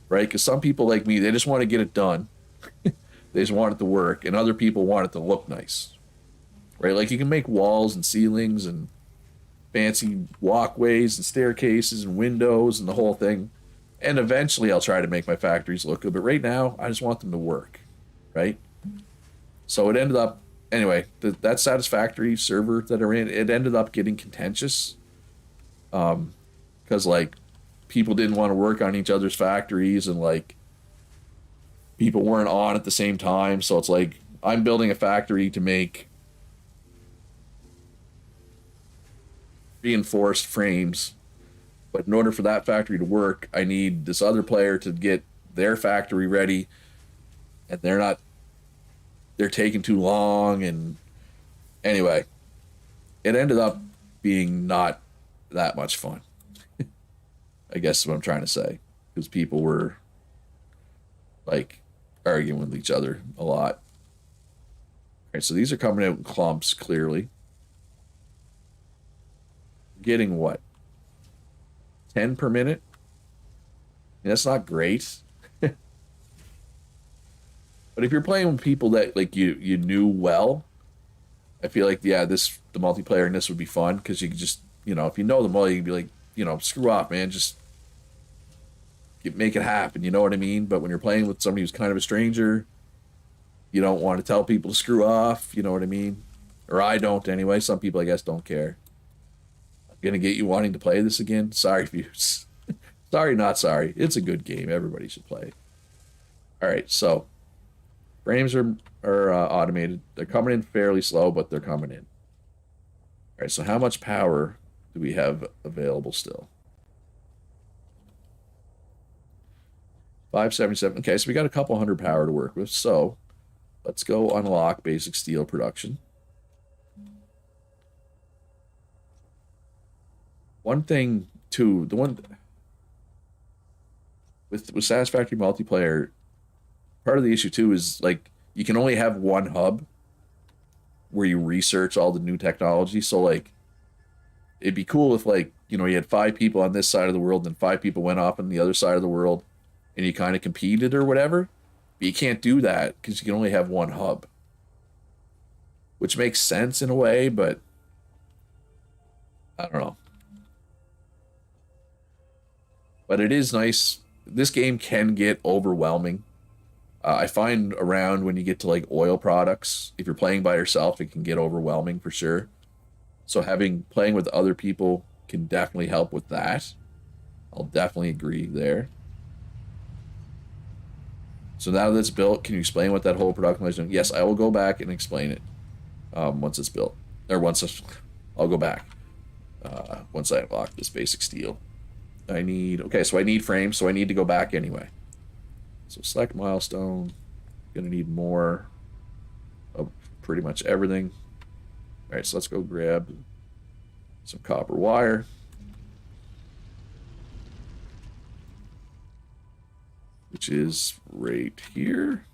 right? Because some people like me, they just want to get it done. They just want it to work, and other people want it to look nice, right? Like you can make walls and ceilings and fancy walkways and staircases and windows and the whole thing. And eventually I'll try to make my factories look good. But right now, I just want them to work, right? So it ended up, anyway, that Satisfactory server that I ran, it ended up getting contentious. Because, like, people didn't want to work on each other's factories and, like, people weren't on at the same time. So it's like, I'm building a factory to make reinforced frames, but in order for that factory to work, I need this other player to get their factory ready, and they're taking too long. And anyway, it ended up being not that much fun. I guess is what I'm trying to say, because people were like arguing with each other a lot. All right, so these are coming out in clumps clearly. Getting what? 10 per minute? That's not great. But if you're playing with people that like you knew well, I feel like the multiplayer in this would be fun because you could just, if you know them well, you can be like, screw off, man, just make it happen. You know what I mean? But when you're playing with somebody who's kind of a stranger, you don't want to tell people to screw off. You know what I mean? Or I don't anyway. Some people, I guess, don't care. I'm gonna get you wanting to play this again. Sorry, viewers. Sorry, not sorry. It's a good game. Everybody should play. All right, so frames are automated. They're coming in fairly slow, but they're coming in. All right, so how much power do we have available still? 577. Okay, so we got a couple hundred power to work with. So let's go unlock basic steel production. One thing too, the one with Satisfactory multiplayer, part of the issue too is like you can only have one hub where you research all the new technology. So like it'd be cool if like, you had 5 people on this side of the world and 5 people went off on the other side of the world and you kind of competed or whatever. But you can't do that because you can only have one hub. Which makes sense in a way, but I don't know. But it is nice. This game can get overwhelming. I find around when you get to like oil products, if you're playing by yourself, it can get overwhelming for sure. So playing with other people can definitely help with that. I'll definitely agree there. So now that it's built, can you explain what that whole production line is doing? Yes, I will go back and explain it once it's built. Or I'll go back once I unlock this basic steel. Okay, so I need frames, so I need to go back anyway. So select milestone. Gonna need more of pretty much everything. All right, so let's go grab some copper wire. Which is right here.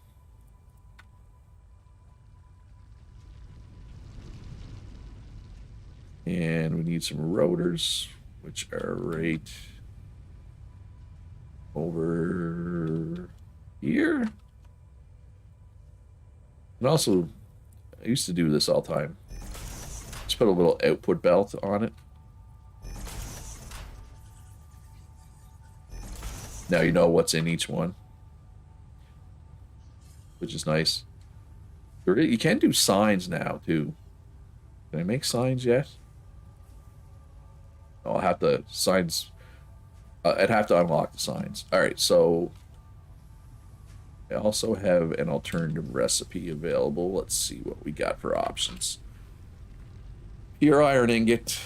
And we need some rotors, which are right over here. And also, I used to do this all the time. Just put a little output belt on it. Now you know what's in each one, which is nice. You can do signs now, too. Can I make signs yet? Oh, I'll have to signs. I'd have to unlock the signs. All right, so I also have an alternative recipe available. Let's see what we got for options. Pure iron ingot,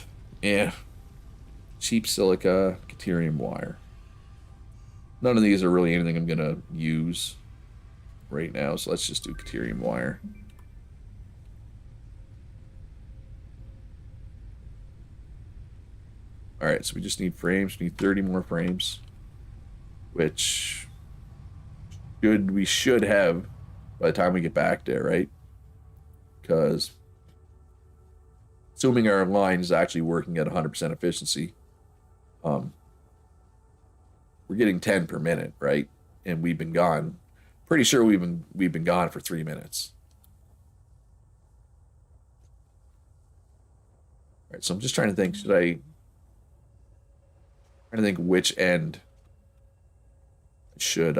cheap silica, deuterium wire. None of these are really anything I'm gonna use right now, so let's just do deuterium wire. All right, so we just need frames. We need 30 more frames, which we should have by the time we get back there, right? Because assuming our line is actually working at 100% efficiency, we're getting 10 per minute, right? And we've been gone. Pretty sure we've been gone for 3 minutes. All right, so I'm just trying to think. Trying to think which end should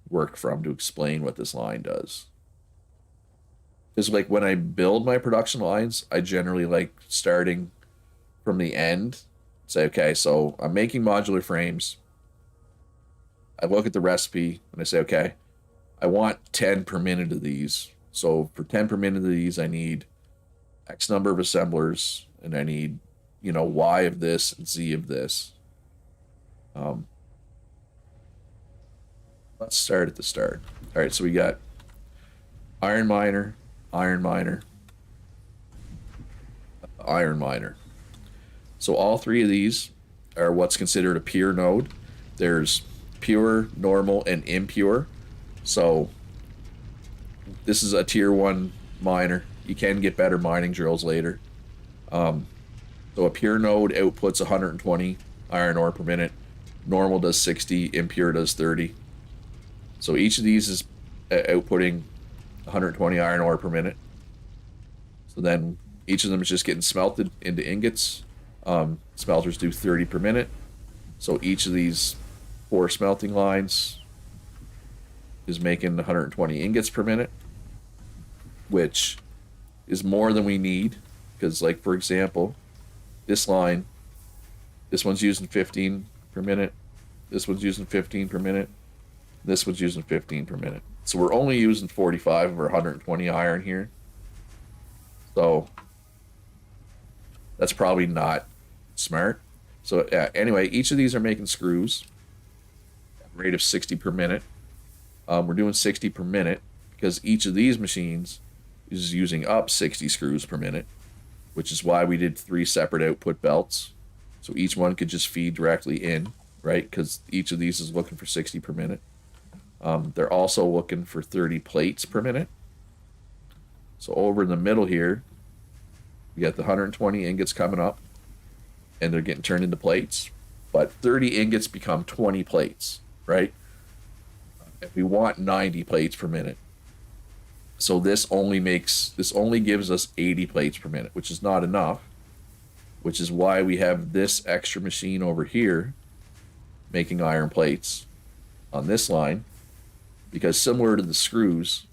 work from to explain what this line does. Because like when I build my production lines, I generally like starting from the end. Say, okay, so I'm making modular frames. I look at the recipe and I say, okay, I want 10 per minute of these. So for 10 per minute of these, I need X number of assemblers, and I need, Y of this and Z of this. Let's start at the start. All right, so we got iron miner, iron miner, iron miner. So all three of these are what's considered a pure node. There's pure, normal, and impure. So this is a tier 1 miner. You can get better mining drills later. So a pure node outputs 120 iron ore per minute. Normal does 60, impure does 30. So each of these is outputting 120 iron ore per minute. So then each of them is just getting smelted into ingots. Smelters do 30 per minute. So each of these 4 smelting lines is making 120 ingots per minute, which is more than we need. Because, like, for example, this line, this one's using 15 per minute, this one's using 15 per minute, this one's using 15 per minute. So we're only using 45 of our 120 iron here. So that's probably not smart. So anyway, each of these are making screws at a rate of 60 per minute. We're doing 60 per minute because each of these machines is using up 60 screws per minute, which is why we did 3 separate output belts. So each one could just feed directly in, right? Because each of these is looking for 60 per minute. They're also looking for 30 plates per minute. So over in the middle here, we got the 120 ingots coming up, and they're getting turned into plates. But 30 ingots become 20 plates, right? And we want 90 plates per minute. So this only gives us 80 plates per minute, which is not enough, which is why we have this extra machine over here making iron plates on this line, because similar to the screws,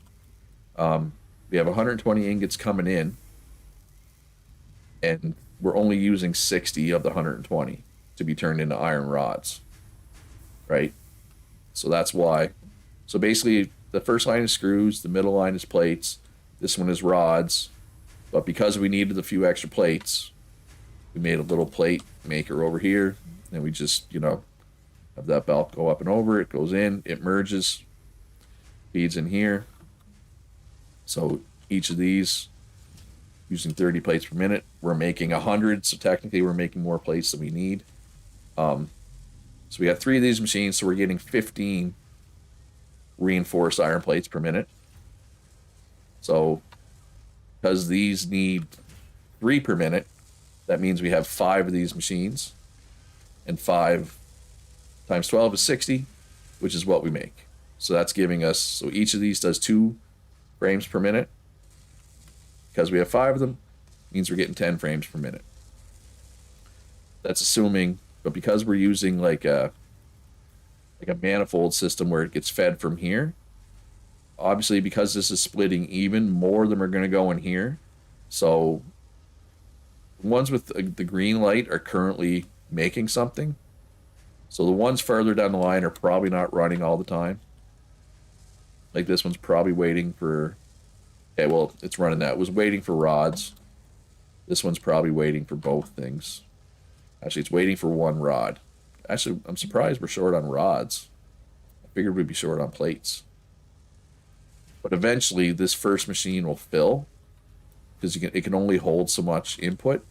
we have 120 ingots coming in, and we're only using 60 of the 120 to be turned into iron rods, right? So that's why. So basically, the first line is screws, the middle line is plates, this one is rods, but because we needed a few extra plates, we made a little plate maker over here, and we just, have that belt go up and over, it goes in, it merges, feeds in here. So each of these, using 30 plates per minute, we're making 100, so technically we're making more plates than we need. So we got 3 of these machines, so we're getting 15 reinforced iron plates per minute. So because these need 3 per minute, that means we have 5 of these machines, and 5 times 12 is 60, which is what we make. So that's giving us, so each of these does 2 frames per minute. Because we have 5 of them, means we're getting 10 frames per minute. That's assuming, but because we're using like a manifold system where it gets fed from here, obviously because this is splitting even, more of them are going to go in here. So the ones with the green light are currently making something. So the ones further down the line are probably not running all the time. Like this one's probably waiting for, okay, well, it's running that. It was waiting for rods. This one's probably waiting for both things. Actually, it's waiting for 1 rod. Actually, I'm surprised we're short on rods. I figured we'd be short on plates. But eventually, this first machine will fill, because it can only hold so much input.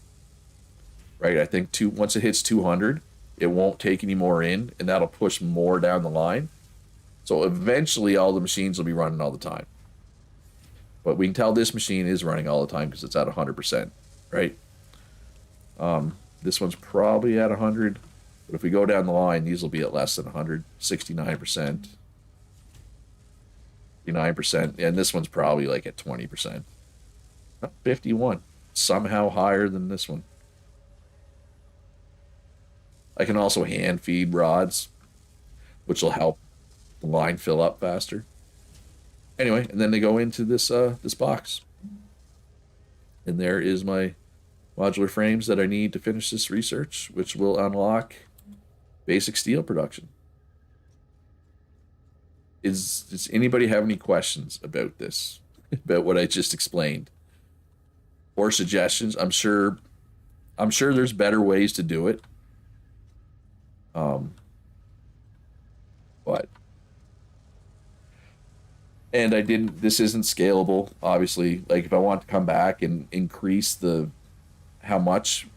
Right? I think once it hits 200, it won't take any more in, and that'll push more down the line. So eventually, all the machines will be running all the time. But we can tell this machine is running all the time because it's at 100%, right? This one's probably at 100, but if we go down the line, these will be at less than 100, 69%, 59%, and this one's probably like at 20%. 51, somehow higher than this one. I can also hand feed rods, which will help the line fill up faster. Anyway, and then they go into this box, and there is my modular frames that I need to finish this research, which will unlock basic steel production. Does anybody have any questions about this, about what I just explained, or suggestions? I'm sure there's better ways to do it. But and I didn't. This isn't scalable, obviously. Like if I want to come back and increase the how much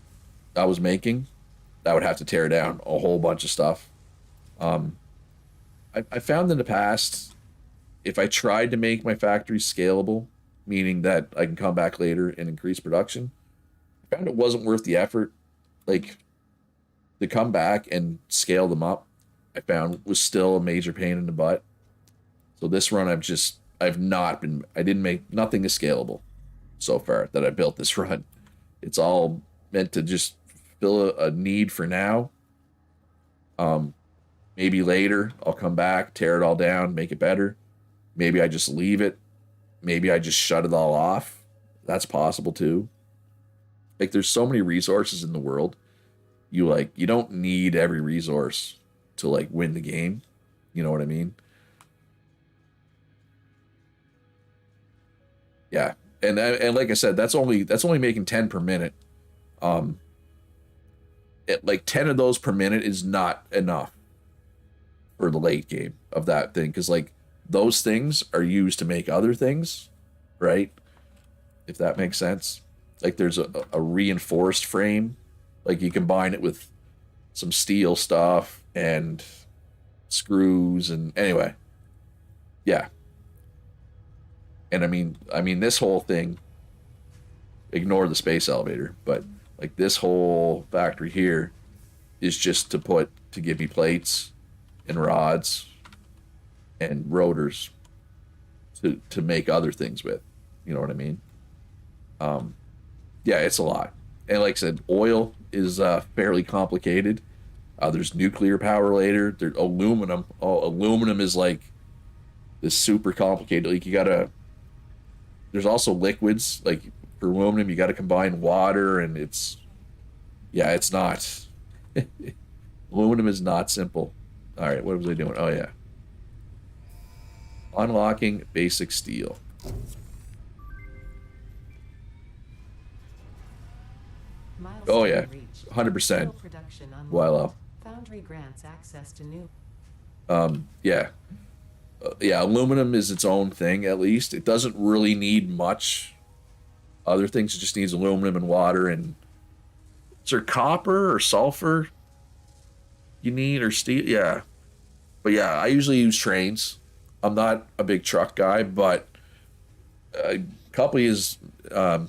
I was making, I would have to tear down a whole bunch of stuff. I found in the past, if I tried to make my factory scalable, meaning that I can come back later and increase production, I found it wasn't worth the effort. Like to come back and scale them up, I found was still a major pain in the butt. So this run, I didn't make, nothing is scalable so far that I built this run. It's all meant to just fill a need for now. Maybe later I'll come back, tear it all down, make it better. Maybe I just leave it. Maybe I just shut it all off. That's possible too. Like there's so many resources in the world. You don't need every resource to like win the game. You know what I mean? Yeah. And like I said, that's only making 10 per minute. Like 10 of those per minute is not enough for the late game of that thing, because like those things are used to make other things, right? If that makes sense. Like there's a reinforced frame, like you combine it with some steel stuff and screws, and anyway, yeah. And I mean this whole thing, ignore the space elevator, but like this whole factory here is just to give me plates and rods and rotors to make other things with. You know what I mean? Yeah, it's a lot. And like I said, oil is fairly complicated. There's nuclear power later. There's aluminum. Oh, aluminum is like this super complicated. Like there's also liquids. Like for aluminum, you got to combine water, and it's not. Aluminum is not simple. All right, what was I doing? Oh yeah, unlocking basic steel. Oh yeah, 100%. Voila. Foundry grants access to new. Yeah. Yeah, aluminum is its own thing, at least. It doesn't really need much other things. It just needs aluminum and water. And is there copper or sulfur you need, or steel? Yeah. But yeah, I usually use trains. I'm not a big truck guy, but a couple has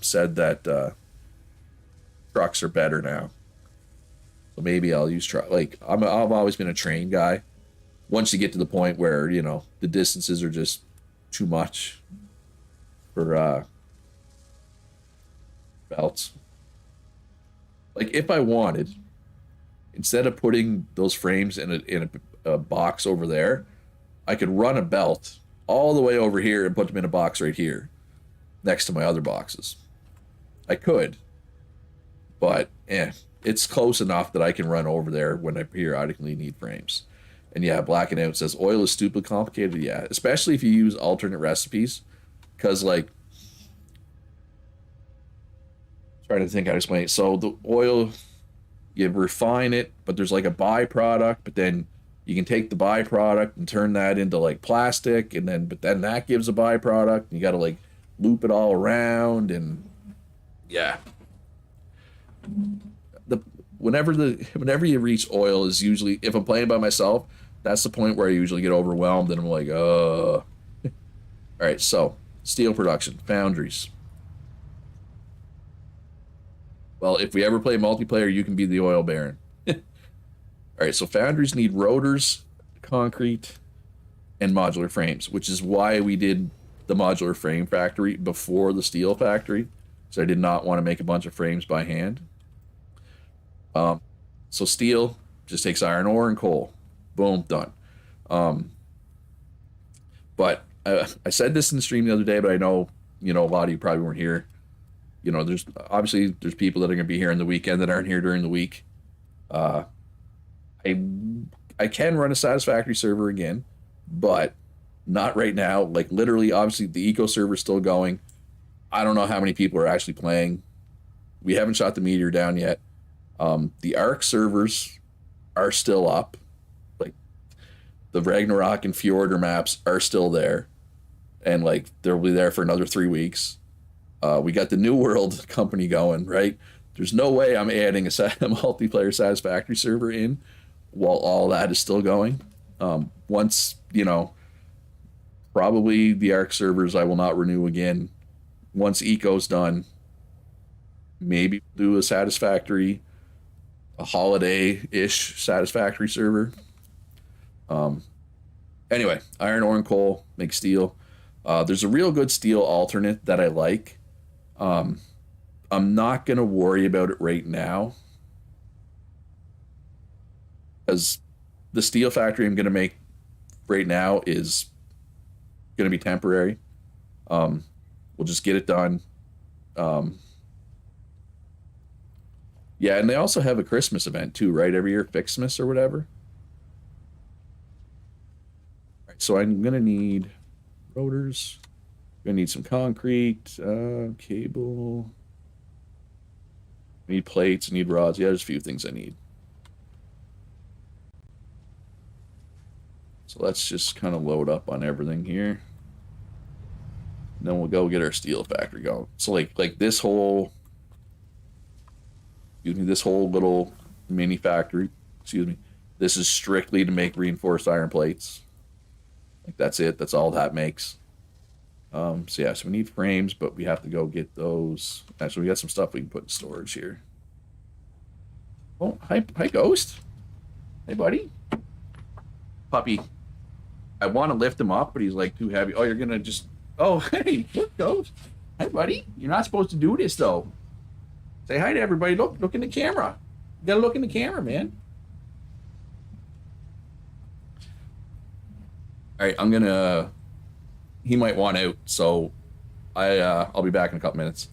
said that trucks are better now. So maybe I'll use truck. Like I've always been a train guy. Once you get to the point where the distances are just too much for belts. Like if I wanted, instead of putting those frames in a box over there, I could run a belt all the way over here and put them in a box right here next to my other boxes. I could, but it's close enough that I can run over there when I periodically need frames. And yeah, Blacking Out says oil is stupid complicated. Yeah, especially if you use alternate recipes, because like, trying to think how to explain it. So the oil, you refine it, but there's like a byproduct, but then you can take the byproduct and turn that into like plastic, and then that gives a byproduct. And you got to like loop it all around, and yeah. Whenever you reach oil is usually, if I'm playing by myself, that's the point where I usually get overwhelmed and I'm like, all right, so steel production, foundries. Well, if we ever play multiplayer, you can be the oil baron. All right, so foundries need rotors, concrete, and modular frames, which is why we did the modular frame factory before the steel factory. So I did not want to make a bunch of frames by hand. So steel just takes iron ore and coal. Boom, done. But I said this in the stream the other day, but I know a lot of you probably weren't here. There's obviously there's people that are going to be here on the weekend that aren't here during the week. I I can run a Satisfactory server again, but not right now. Like literally, obviously the eco server is still going. I don't know how many people are actually playing. We haven't shot the meteor down yet. The Arc servers are still up. Like the Ragnarok and Fjordur maps are still there, and like they'll be there for another 3 weeks. We got the New World company going, right? There's no way I'm adding a multiplayer Satisfactory server in while all that is still going. Once, probably the Arc servers I will not renew again. Once Eco's done, maybe do a Satisfactory, a holiday-ish Satisfactory server. Anyway, iron ore and coal make steel. There's a real good steel alternate that I like. I'm not going to worry about it right now because the steel factory I'm going to make right now is going to be temporary. We'll just get it done. Yeah, and they also have a Christmas event too, right? Every year, Fixmas or whatever. All right, so I'm going to need rotors. Going to need some concrete, cable. I need plates, I need rods. Yeah, there's a few things I need. So let's just kind of load up on everything here. And then we'll go get our steel factory going. So like this whole, this whole little mini factory, this is strictly to make reinforced iron plates. Like that's it. That's all that makes. So yeah, so we need frames, but we have to go get those. Actually, we got some stuff we can put in storage here. Oh, hi, Ghost. Hey, buddy. Puppy. I want to lift him up, but he's like too heavy. Oh, you're gonna just. Oh, hey, look, Ghost. Hi, buddy. You're not supposed to do this though. Say hi to everybody. Look in the camera. You gotta look in the camera, man. All right, I'm gonna. He might want out, so I'll be back in a couple minutes.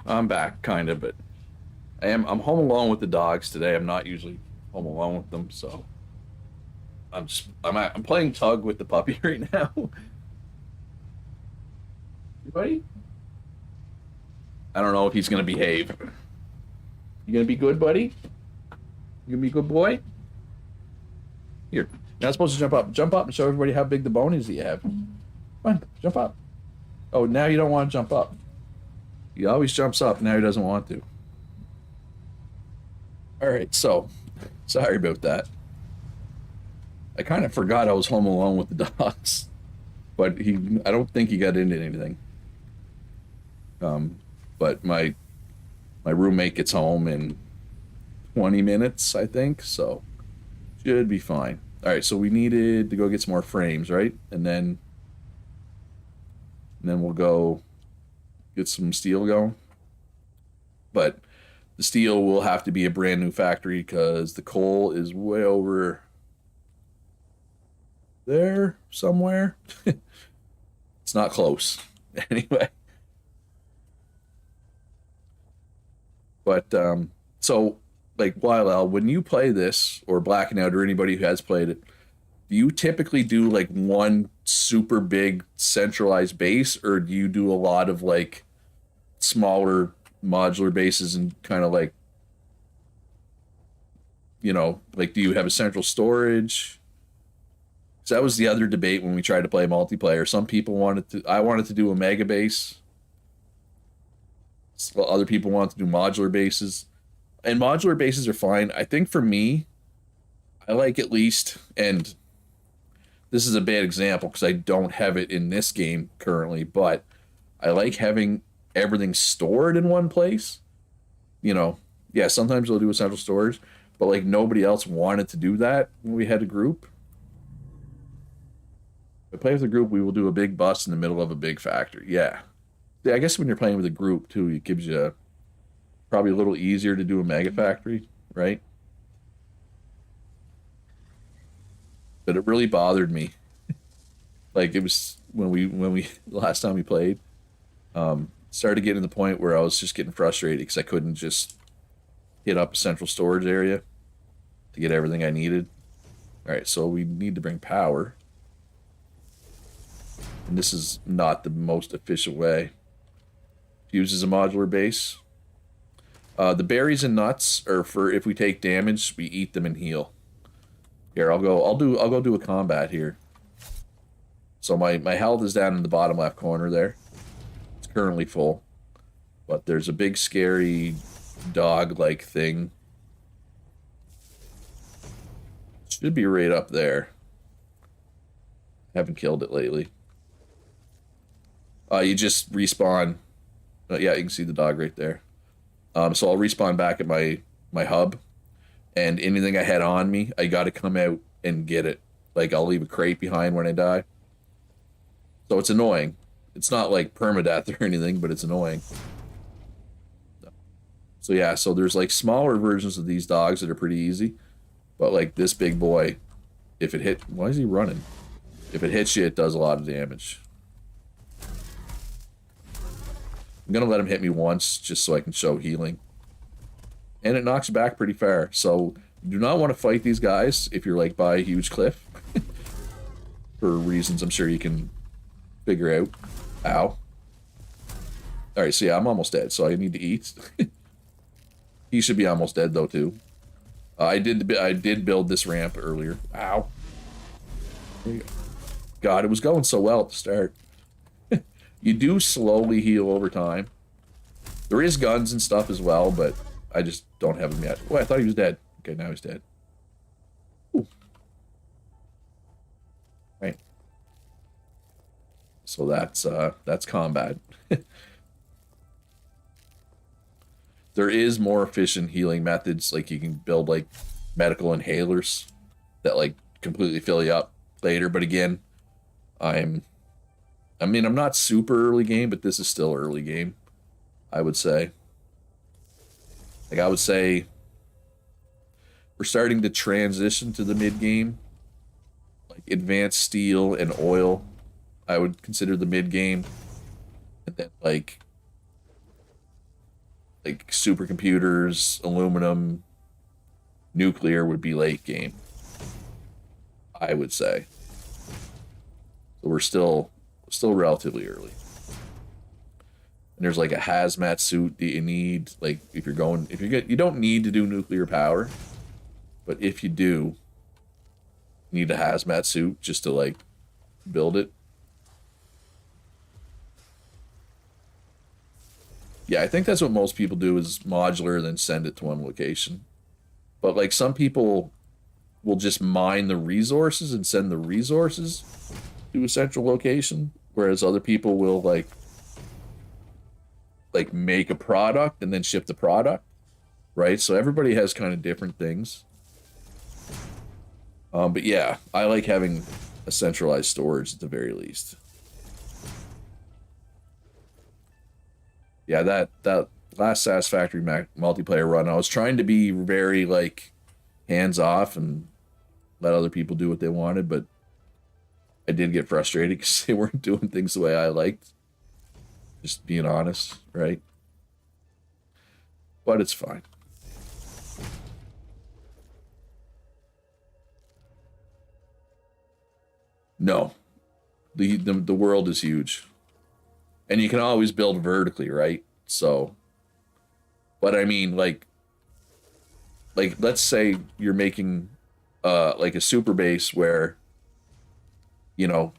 I'm back, kind of, but I'm home alone with the dogs today. I'm not usually home alone with them, so I'm playing tug with the puppy right now. Buddy, I don't know if he's gonna behave. You gonna be good, buddy? You gonna be a good boy? Here, you're not supposed to jump up. Jump up and show everybody how big the bone is that you have. Come on, jump up. Oh, now you don't want to jump up. He always jumps up. Now he doesn't want to. All right, so sorry about that. I kind of forgot I was home alone with the dogs, but I don't think he got into anything. But my roommate gets home in 20 minutes, I think, so should be fine. All right, so we needed to go get some more frames, right? And then we'll go get some steel going. But the steel will have to be a brand new factory because the coal is way over there somewhere. It's not close. Anyway. But so like Wild, when you play this or Blacking Out or anybody who has played it, do you typically do like one super big centralized base, or do you do a lot of like smaller modular bases and kind of like, like do you have a central storage? So that was the other debate when we tried to play multiplayer. Some people I wanted to do a mega base. Well, other people want to do modular bases, and modular bases are fine. I think for me, I like at least, and this is a bad example because I don't have it in this game currently, but I like having everything stored in one place. Yeah, sometimes they'll do a central storage, but like nobody else wanted to do that when we had a group. If I play with a group, we will do a big bus in the middle of a big factory. Yeah. I guess when you're playing with a group too, it gives you probably a little easier to do a mega factory, right? But it really bothered me. Like it was when we last time we played, started getting to the point where I was just getting frustrated because I couldn't just hit up a central storage area to get everything I needed. All right, so we need to bring power. And this is not the most efficient way. Uses a modular base. The berries and nuts are for if we take damage, we eat them and heal. Here, I'll go do a combat here. So my health is down in the bottom left corner there. It's currently full. But there's a big scary dog-like thing. Should be right up there. Haven't killed it lately. You just respawn. Yeah, you can see the dog right there. So I'll respawn back at my hub, and anything I had on me, I got to come out and get it. Like I'll leave a crate behind when I die. So it's annoying. It's not like permadeath or anything, but it's annoying. So yeah, so there's like smaller versions of these dogs that are pretty easy, but like this big boy, if it hit, why is he running? If it hits you, it does a lot of damage. I'm going to let him hit me once just so I can show healing. And it knocks back pretty far. So you do not want to fight these guys if you're like by a huge cliff. For reasons I'm sure you can figure out. Ow. Alright, so yeah, I'm almost dead, so I need to eat. He should be almost dead though too. I did build this ramp earlier. Ow. There you go. God, it was going so well at the start. You do slowly heal over time. There is guns and stuff as well, but I just don't have them yet. Oh, I thought he was dead. Okay, now he's dead. Ooh. Right. So that's combat. There is more efficient healing methods, like you can build like medical inhalers that like completely fill you up later, but again, I'm not super early game, but this is still early game, I would say. Like, I would say we're starting to transition to the mid game. Like, advanced steel and oil, I would consider the mid game. And then, like, like supercomputers, aluminum, nuclear would be late game, I would say. So we're still relatively early. And there's like a hazmat suit that you need, like if you don't need to do nuclear power, but if you do, you need a hazmat suit just to like build it. Yeah, I think that's what most people do is modular, then send it to one location. But like some people will just mine the resources and send the resources to a central location, whereas other people will like make a product and then ship the product, right? So everybody has kind of different things. But yeah, I like having a centralized storage at the very least. Yeah, that last Satisfactory multiplayer run, I was trying to be very like hands off and let other people do what they wanted, but I did get frustrated because they weren't doing things the way I liked. Just being honest, right? But it's fine. No, the world is huge, and you can always build vertically, right? So, but I mean, like let's say you're making like a super base where you know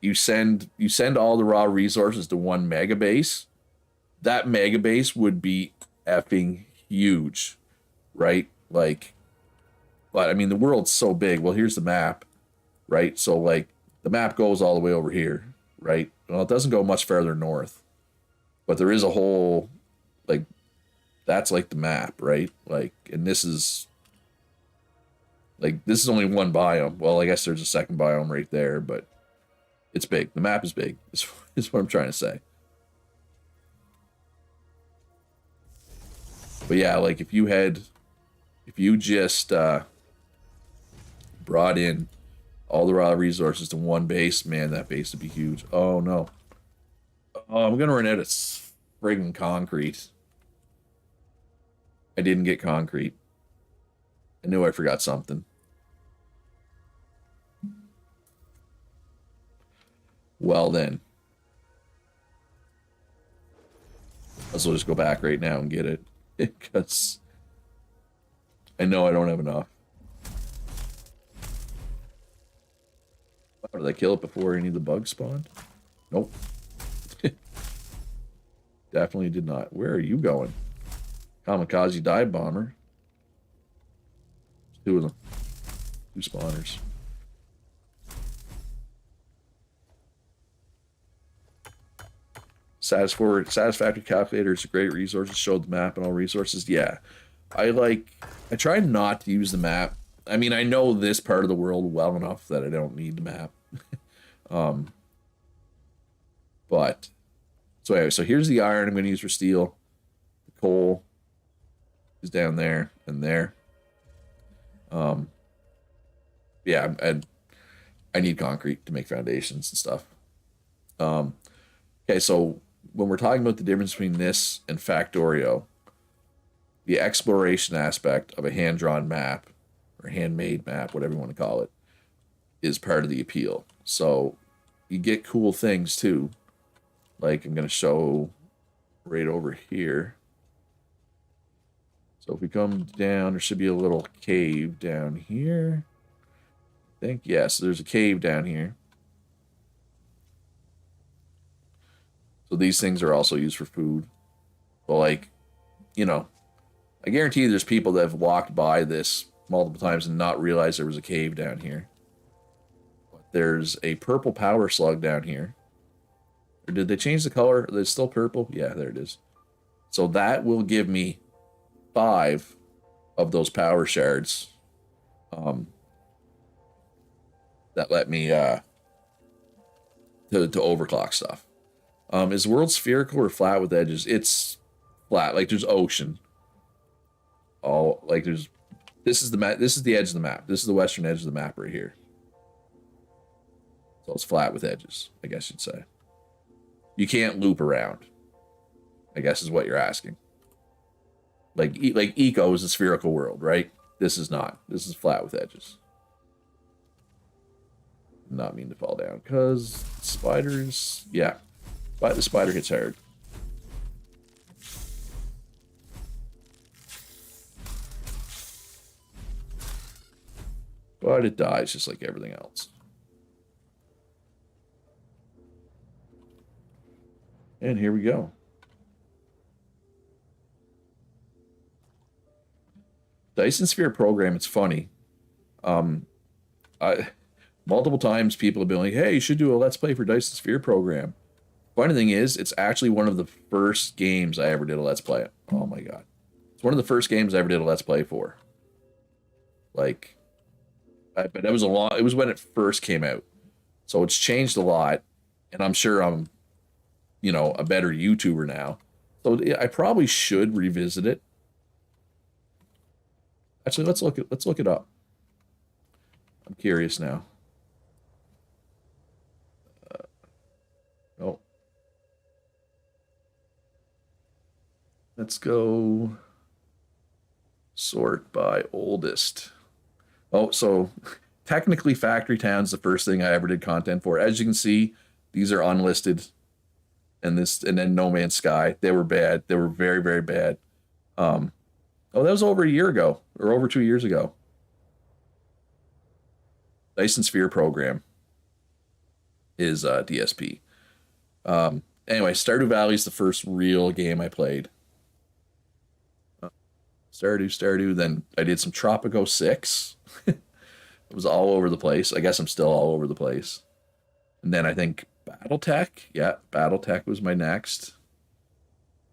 you send all the raw resources to one mega base. That mega base would be effing huge, right? Like, but I mean the world's so big. Well, here's the map, right? So like the map goes all the way over here, right? Well, it doesn't go much further north, but there is a whole like that's like the map, right? Like, and this is only one biome. Well, I guess there's a second biome right there, but it's big. The map is big. Is what I'm trying to say. But yeah, like if you just brought in all the raw resources to one base, man, that base would be huge. Oh no. Oh, I'm gonna run out of friggin' concrete. I didn't get concrete. I knew I forgot something. Well then. Let's just go back right now and get it. Because I know I don't have enough. Did I kill it before any of the bugs spawned? Nope. Definitely did not. Where are you going? Kamikaze dive bomber. Two of them. Two spawners. Satisfactory calculator is a great resource. It showed the map and all resources. Yeah. I try not to use the map. I mean, I know this part of the world well enough that I don't need the map. But so anyway, so here's the iron I'm going to use for steel. The coal is down there and there. Yeah, and I need concrete to make foundations and stuff. Okay, so when we're talking about the difference between this and Factorio, the exploration aspect of a hand-drawn map or handmade map, whatever you want to call it, is part of the appeal. So you get cool things too. Like I'm going to show right over here. So if we come down, there should be a little cave down here. I think, yes, there's a cave down here. So these things are also used for food. But like, you know, I guarantee there's people that have walked by this multiple times and not realized there was a cave down here. But there's a purple power slug down here. Or did they change the color? It's still purple? Yeah, there it is. So that will give me 5 of those power shards. That let me to overclock stuff. Is the world spherical or flat with edges? It's flat. Like there's ocean. All like there's. This is the map. This is the edge of the map. This is the western edge of the map right here. So it's flat with edges, I guess you'd say. You can't loop around, I guess is what you're asking. Like Eco is a spherical world, right? This is not. This is flat with edges. Not mean to fall down because spiders. Yeah, but the spider hits hard. But it dies just like everything else. And here we go. Dyson Sphere program, it's funny. I multiple times people have been like, hey, you should do a Let's Play for Dyson Sphere program. Funny thing is, it's actually one of the first games I ever did a Let's Play. Oh my god. It's one of the first games I ever did a Let's Play for. Like, but it was it was when it first came out. So it's changed a lot. And I'm sure I'm, you know, a better YouTuber now. So I probably should revisit it. Actually, let's look it up. I'm curious now. Oh. Let's go sort by oldest. Oh, so technically Factory Town's the first thing I ever did content for. As you can see, these are unlisted. And then No Man's Sky. They were bad. They were very, very bad. Oh, that was over a year ago, or over 2 years ago. Dyson Sphere program is DSP. Anyway, Stardew Valley is the first real game I played. Stardew. Then I did some Tropico 6. It was all over the place. I guess I'm still all over the place. And then I think Battletech. Yeah, Battletech was my next.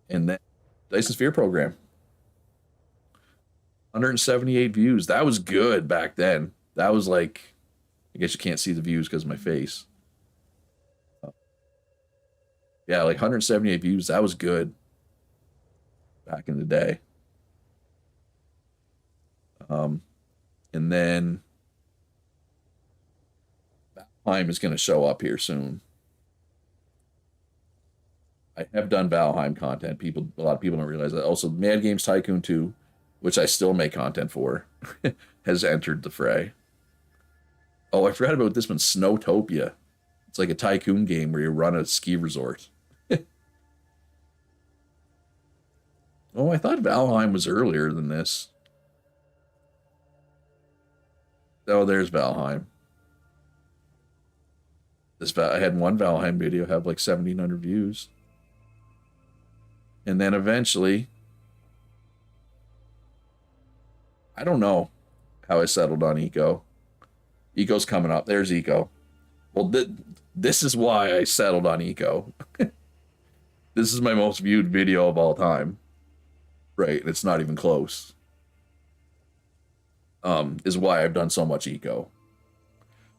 And then Dyson Sphere program. 178 views. That was good back then. That was like, I guess you can't see the views because of my face. Yeah, like 178 views. That was good back in the day. And then Valheim is going to show up here soon. I have done Valheim content. A lot of people don't realize that. Also, Mad Games Tycoon 2, which I still make content for, has entered the fray. Oh, I forgot about this one, Snowtopia. It's like a tycoon game where you run a ski resort. Oh, I thought Valheim was earlier than this. Oh, there's Valheim. I had one Valheim video have like 1,700 views. And then eventually, I don't know how I settled on Eco. Eco's coming up. There's Eco. Well, this is why I settled on Eco. This is my most viewed video of all time. Right, it's not even close. Is why I've done so much Eco.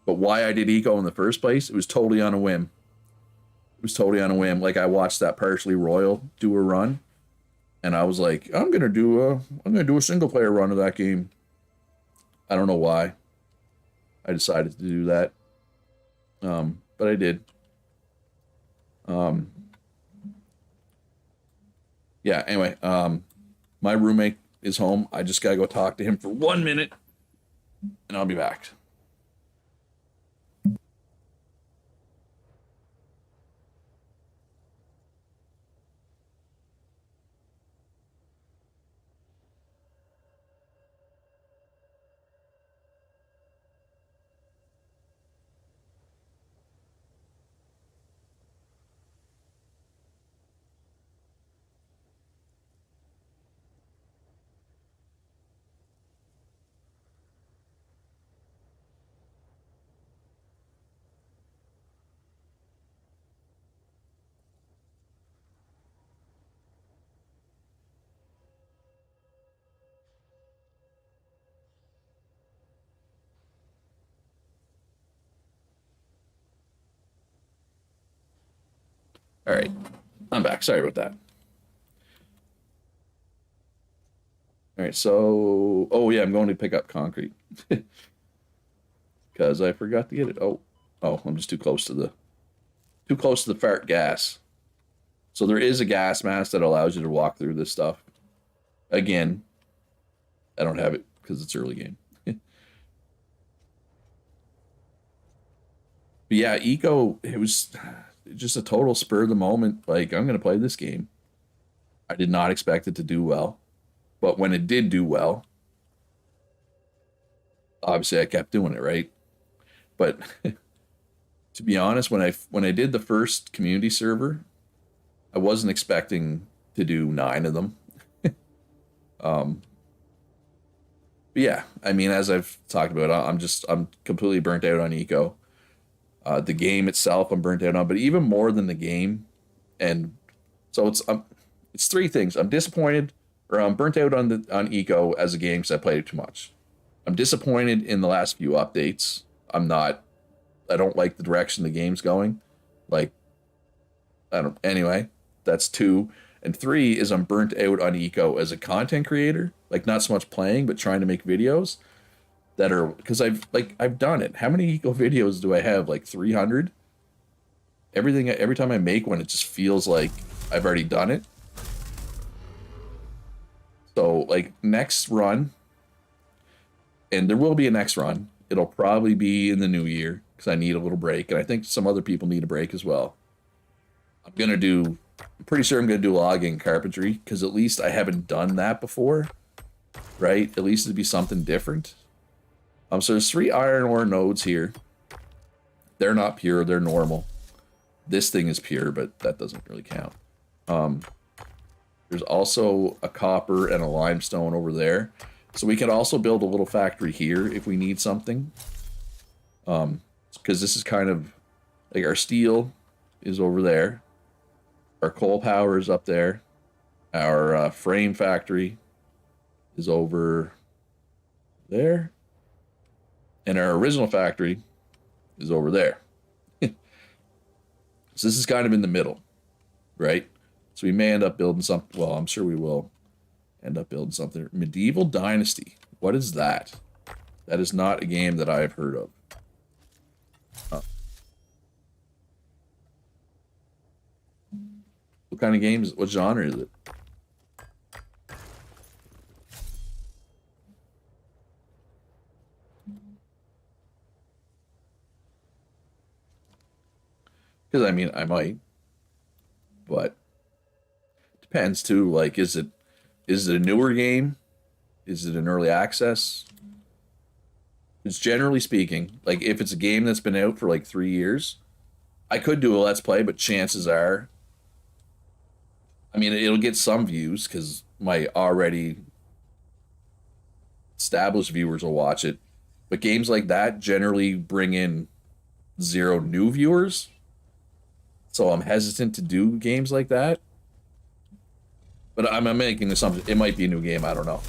But why I did Eco in the first place, it was totally on a whim. It was totally on a whim. Like I watched that Partially Royal do a run, and I was like, I'm gonna do a single player run of that game. I don't know why. I decided to do that. But I did. Yeah, anyway, my roommate is home. I just gotta go talk to him for 1 minute, and I'll be back. All right, I'm back. Sorry about that. All right, so yeah, I'm going to pick up concrete because I forgot to get it. Oh, I'm just too close to the fart gas. So there is a gas mask that allows you to walk through this stuff. Again, I don't have it because it's early game. But yeah, Eco, it was just a total spur of the moment. Like, I'm going to play this game. I did not expect it to do well. But when it did do well, obviously I kept doing it, right? But to be honest, when I did the first community server, I wasn't expecting to do 9 of them. Um, but yeah, I mean, as I've talked about, I'm completely burnt out on Eco. The game itself, I'm burnt out on, but even more than the game, and so it's 3 things. I'm disappointed, or I'm burnt out on Eco as a game because I played it too much. I'm disappointed in the last few updates. I don't like the direction the game's going. Like, I don't. Anyway, that's 2. And 3 is I'm burnt out on Eco as a content creator. Like, not so much playing, but trying to make videos that are, because I've done it. How many Eco videos do I have? Like 300. Every time I make one, it just feels like I've already done it. So like next run, and there will be a next run. It'll probably be in the new year because I need a little break, and I think some other people need a break as well. I'm pretty sure I'm gonna do logging and carpentry because at least I haven't done that before, right? At least it'd be something different. So there's 3 iron ore nodes here. They're not pure, they're normal. This thing is pure, but that doesn't really count. There's also a copper and a limestone over there. So we can also build a little factory here if we need something. Because this is kind of like our steel is over there. Our coal power is up there. Our frame factory is over there. And our original factory is over there. So this is kind of in the middle, right? So we may end up building something. Well, I'm sure we will end up building something. Medieval Dynasty. What is that? That is not a game that I've heard of. What kind of games? What genre is it? Because I mean, I might, but depends too. Like, is it a newer game? Is it an early access? It's generally speaking, like if it's a game that's been out for like 3 years, I could do a let's play, but chances are, I mean, it'll get some views because my already established viewers will watch it. But games like that generally bring in 0 new viewers. So I'm hesitant to do games like that. But I'm making assumption. It might be a new game. I don't know.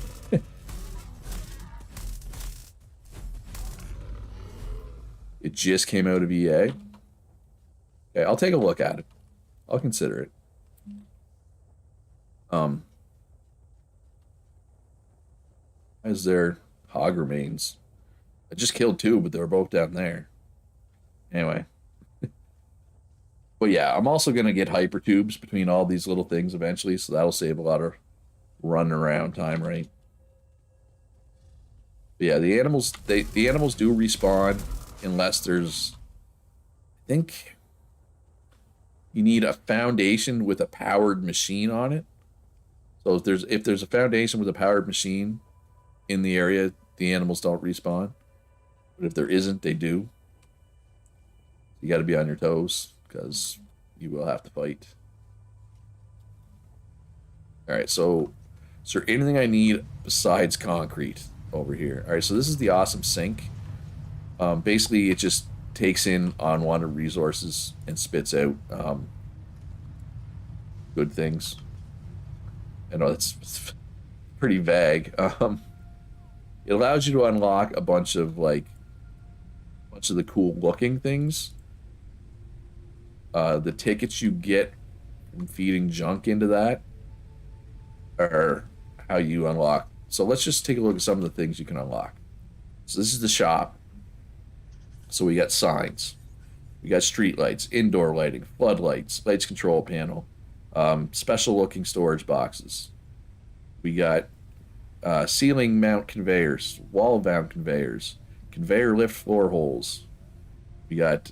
It just came out of EA. Okay, I'll take a look at it. I'll consider it. Is there hog remains? I just killed 2, but they were both down there. Anyway. But yeah, I'm also gonna get hypertubes between all these little things eventually, so that'll save a lot of running around time, right? But yeah, the animals do respawn unless there's, I think you need a foundation with a powered machine on it. So if there's a foundation with a powered machine in the area, the animals don't respawn. But if there isn't, they do. You got to be on your toes because you will have to fight. All right, so is there anything I need besides concrete over here? All right, so this is the awesome sink. Basically, it just takes in unwanted resources and spits out good things. I know it's pretty vague. It allows you to unlock a bunch of the cool looking things. The tickets you get from feeding junk into that are how you unlock. So let's just take a look at some of the things you can unlock. So this is the shop. So we got signs, we got street lights, indoor lighting, floodlights, lights control panel, special looking storage boxes. We got ceiling mount conveyors, wall mount conveyors, conveyor lift floor holes. We got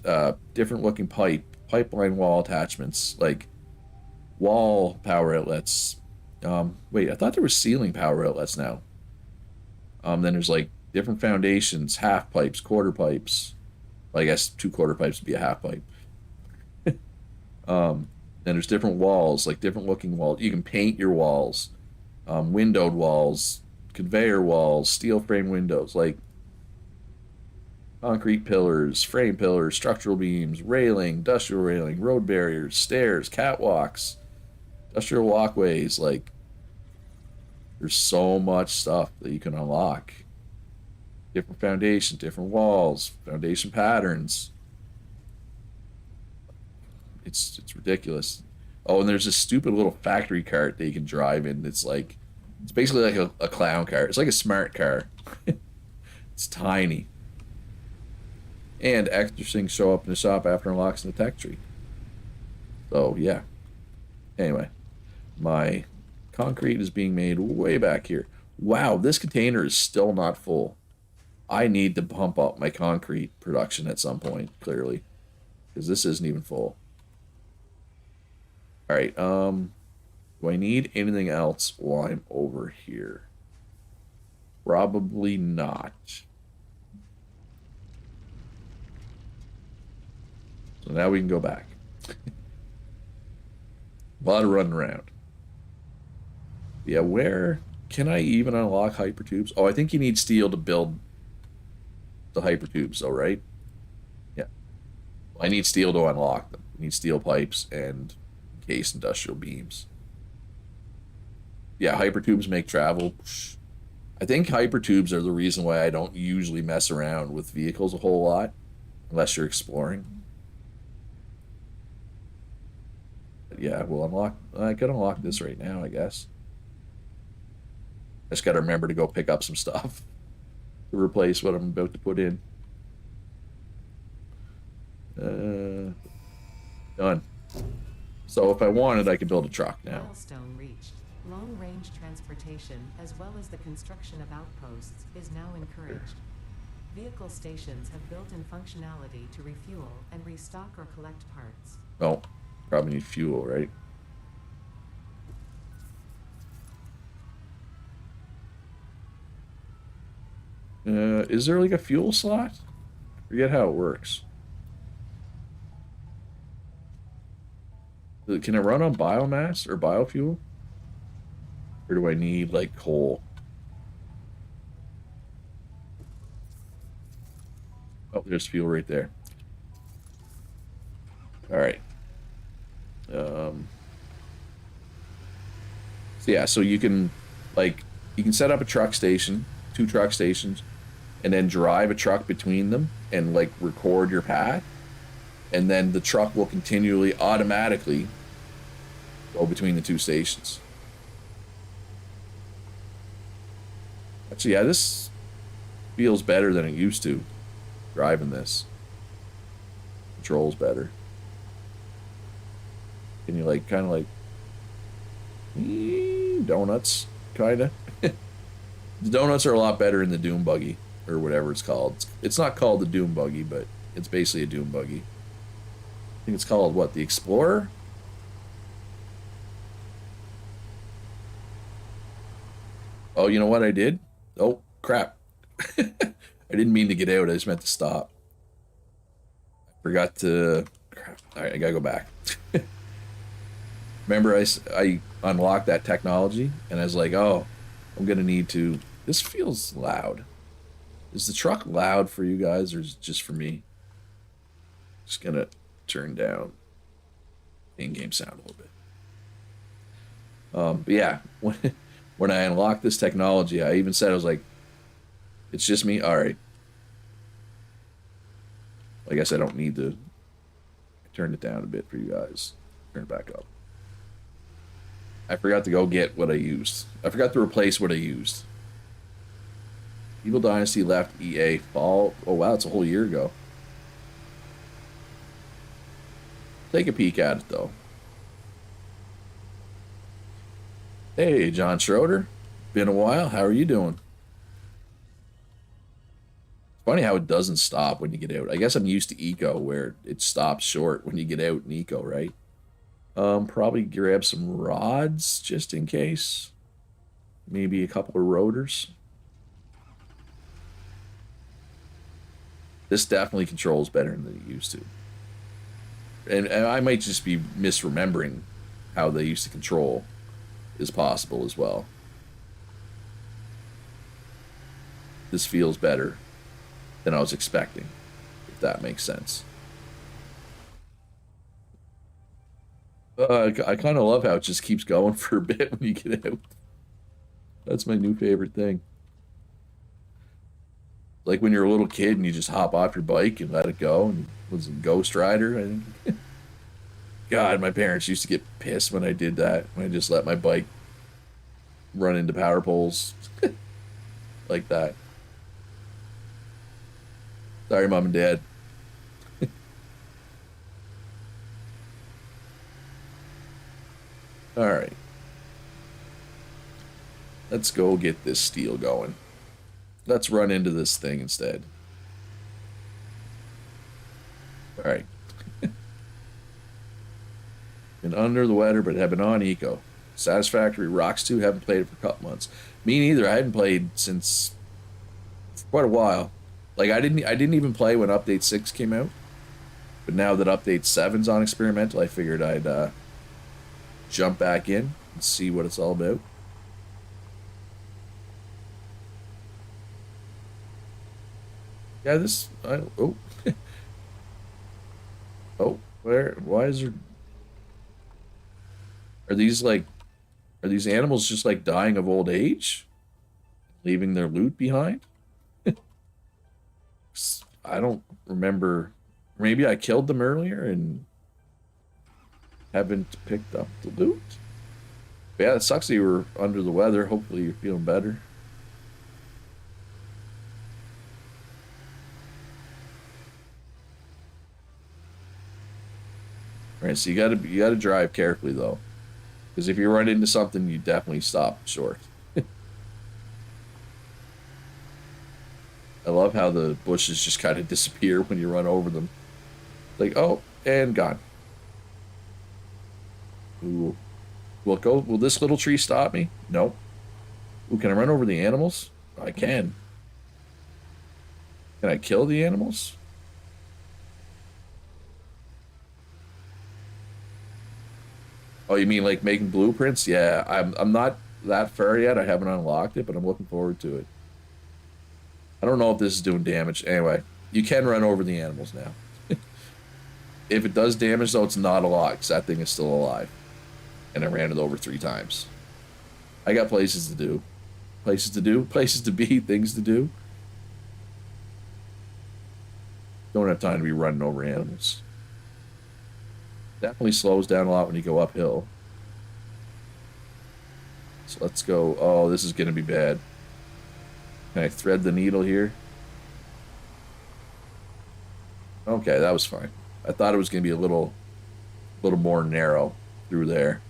different looking pipeline wall attachments, like wall power outlets. Wait, I thought there was ceiling power outlets now. Then there's like different foundations, half pipes, quarter pipes. Well, I guess 2 quarter pipes would be a half pipe. Then there's different walls, like different looking walls. You can paint your walls, windowed walls, conveyor walls, steel frame windows, like concrete pillars, frame pillars, structural beams, railing, industrial railing, road barriers, stairs, catwalks, industrial walkways. Like, there's so much stuff that you can unlock. Different foundations, different walls, foundation patterns. It's ridiculous. Oh, and there's this stupid little factory cart that you can drive in. It's basically like a clown car. It's like a smart car. It's tiny. And extra things show up in the shop after unlocks in the tech tree. So yeah. Anyway, my concrete is being made way back here. Wow, this container is still not full. I need to pump up my concrete production at some point, clearly, because this isn't even full. All right, do I need anything else while I'm over here? Probably not. So now we can go back. A lot of running around. Yeah, where can I even unlock hypertubes? Oh, I think you need steel to build the hypertubes, though, right? Yeah. Well, I need steel to unlock them. I need steel pipes and case industrial beams. Yeah, hypertubes make travel. I think hypertubes are the reason why I don't usually mess around with vehicles a whole lot, unless you're exploring. But yeah, we'll unlock. I can unlock this right now, I guess. I just got to remember to go pick up some stuff to replace what I'm about to put in. Done. So if I wanted, I could build a truck now. Milestone reached. Long-range transportation, as well as the construction of outposts, is now encouraged. Vehicle stations have built-in functionality to refuel and restock or collect parts. Oh, probably need fuel, right? Is there like a fuel slot? Forget how it works. Can it run on biomass or biofuel? Or do I need like coal? Oh, there's fuel right there. All right. So yeah, so you can set up a truck station, 2 truck stations, and then drive a truck between them and like record your path, and then the truck will continually automatically go between the 2 stations. Actually, yeah, this feels better than it used to. Driving this controls better. Can you like kind of like donuts, kinda? The donuts are a lot better in the Doom Buggy or whatever it's called. It's not called the Doom Buggy, but it's basically a Doom Buggy. I think it's called what, the Explorer? Oh, you know what I did? Oh, crap. I didn't mean to get out. I just meant to stop. I forgot to... Crap. All right, I gotta go back. Remember, I unlocked that technology, and I was like, oh, I'm gonna need to... This feels loud. Is the truck loud for you guys, or is it just for me? Just gonna turn down in-game sound a little bit. But yeah, when I unlocked this technology, I even said, I was like, it's just me? All right. I guess I don't need to turn it down a bit for you guys. Turn it back up. I forgot to go get what I used. I forgot to replace what I used. Evil Dynasty left EA fall. Oh, wow, it's a whole year ago. Take a peek at it, though. Hey, John Schroeder. Been a while. How are you doing? Funny how it doesn't stop when you get out. I guess I'm used to eco where it stops short when you get out in eco, right? Probably grab some rods just in case. Maybe a couple of rotors. This definitely controls better than it used to. And I might just be misremembering how they used to control is possible as well. This feels better than I was expecting, if that makes sense. I kind of love how it just keeps going for a bit when you get out. That's my new favorite thing. Like when you're a little kid and you just hop off your bike and let it go, and it was a Ghost Rider, I think. God, my parents used to get pissed when I did that. When I just let my bike run into power poles like that. Sorry, mom and dad. All right. Let's go get this steel going. Let's run into this thing instead. All right. Been under the weather, but have been on eco. Satisfactory Rocks 2, haven't played it for a couple months. Me neither. I hadn't played since quite a while. Like I didn't even play when update 6 came out. But now that update 7's on experimental, I figured I'd jump back in and see what it's all about. Yeah, oh. Oh, why is there, are these like, are these animals just like dying of old age? Leaving their loot behind? I don't remember. Maybe I killed them earlier and haven't picked up the loot. But yeah, it sucks that you were under the weather. Hopefully you're feeling better. All right, so you gotta drive carefully though, because if you run into something, you definitely stop short. I love how the bushes just kind of disappear when you run over them. Like, oh, and gone. Ooh. Will this little tree stop me? No. Ooh, can I run over the animals? I can. Can I kill the animals? Oh, you mean like making blueprints? Yeah, I'm not that far yet. I haven't unlocked it, but I'm looking forward to it. I don't know if this is doing damage. Anyway, you can run over the animals now. If it does damage, though, it's not a lot, because that thing is still alive. And I ran it over 3 times. I got places to do. Places to do, places to be, things to do. Don't have time to be running over animals. Definitely slows down a lot when you go uphill. So let's go. Oh, this is going to be bad. Can I thread the needle here? Okay, that was fine. I thought it was going to be a little more narrow through there.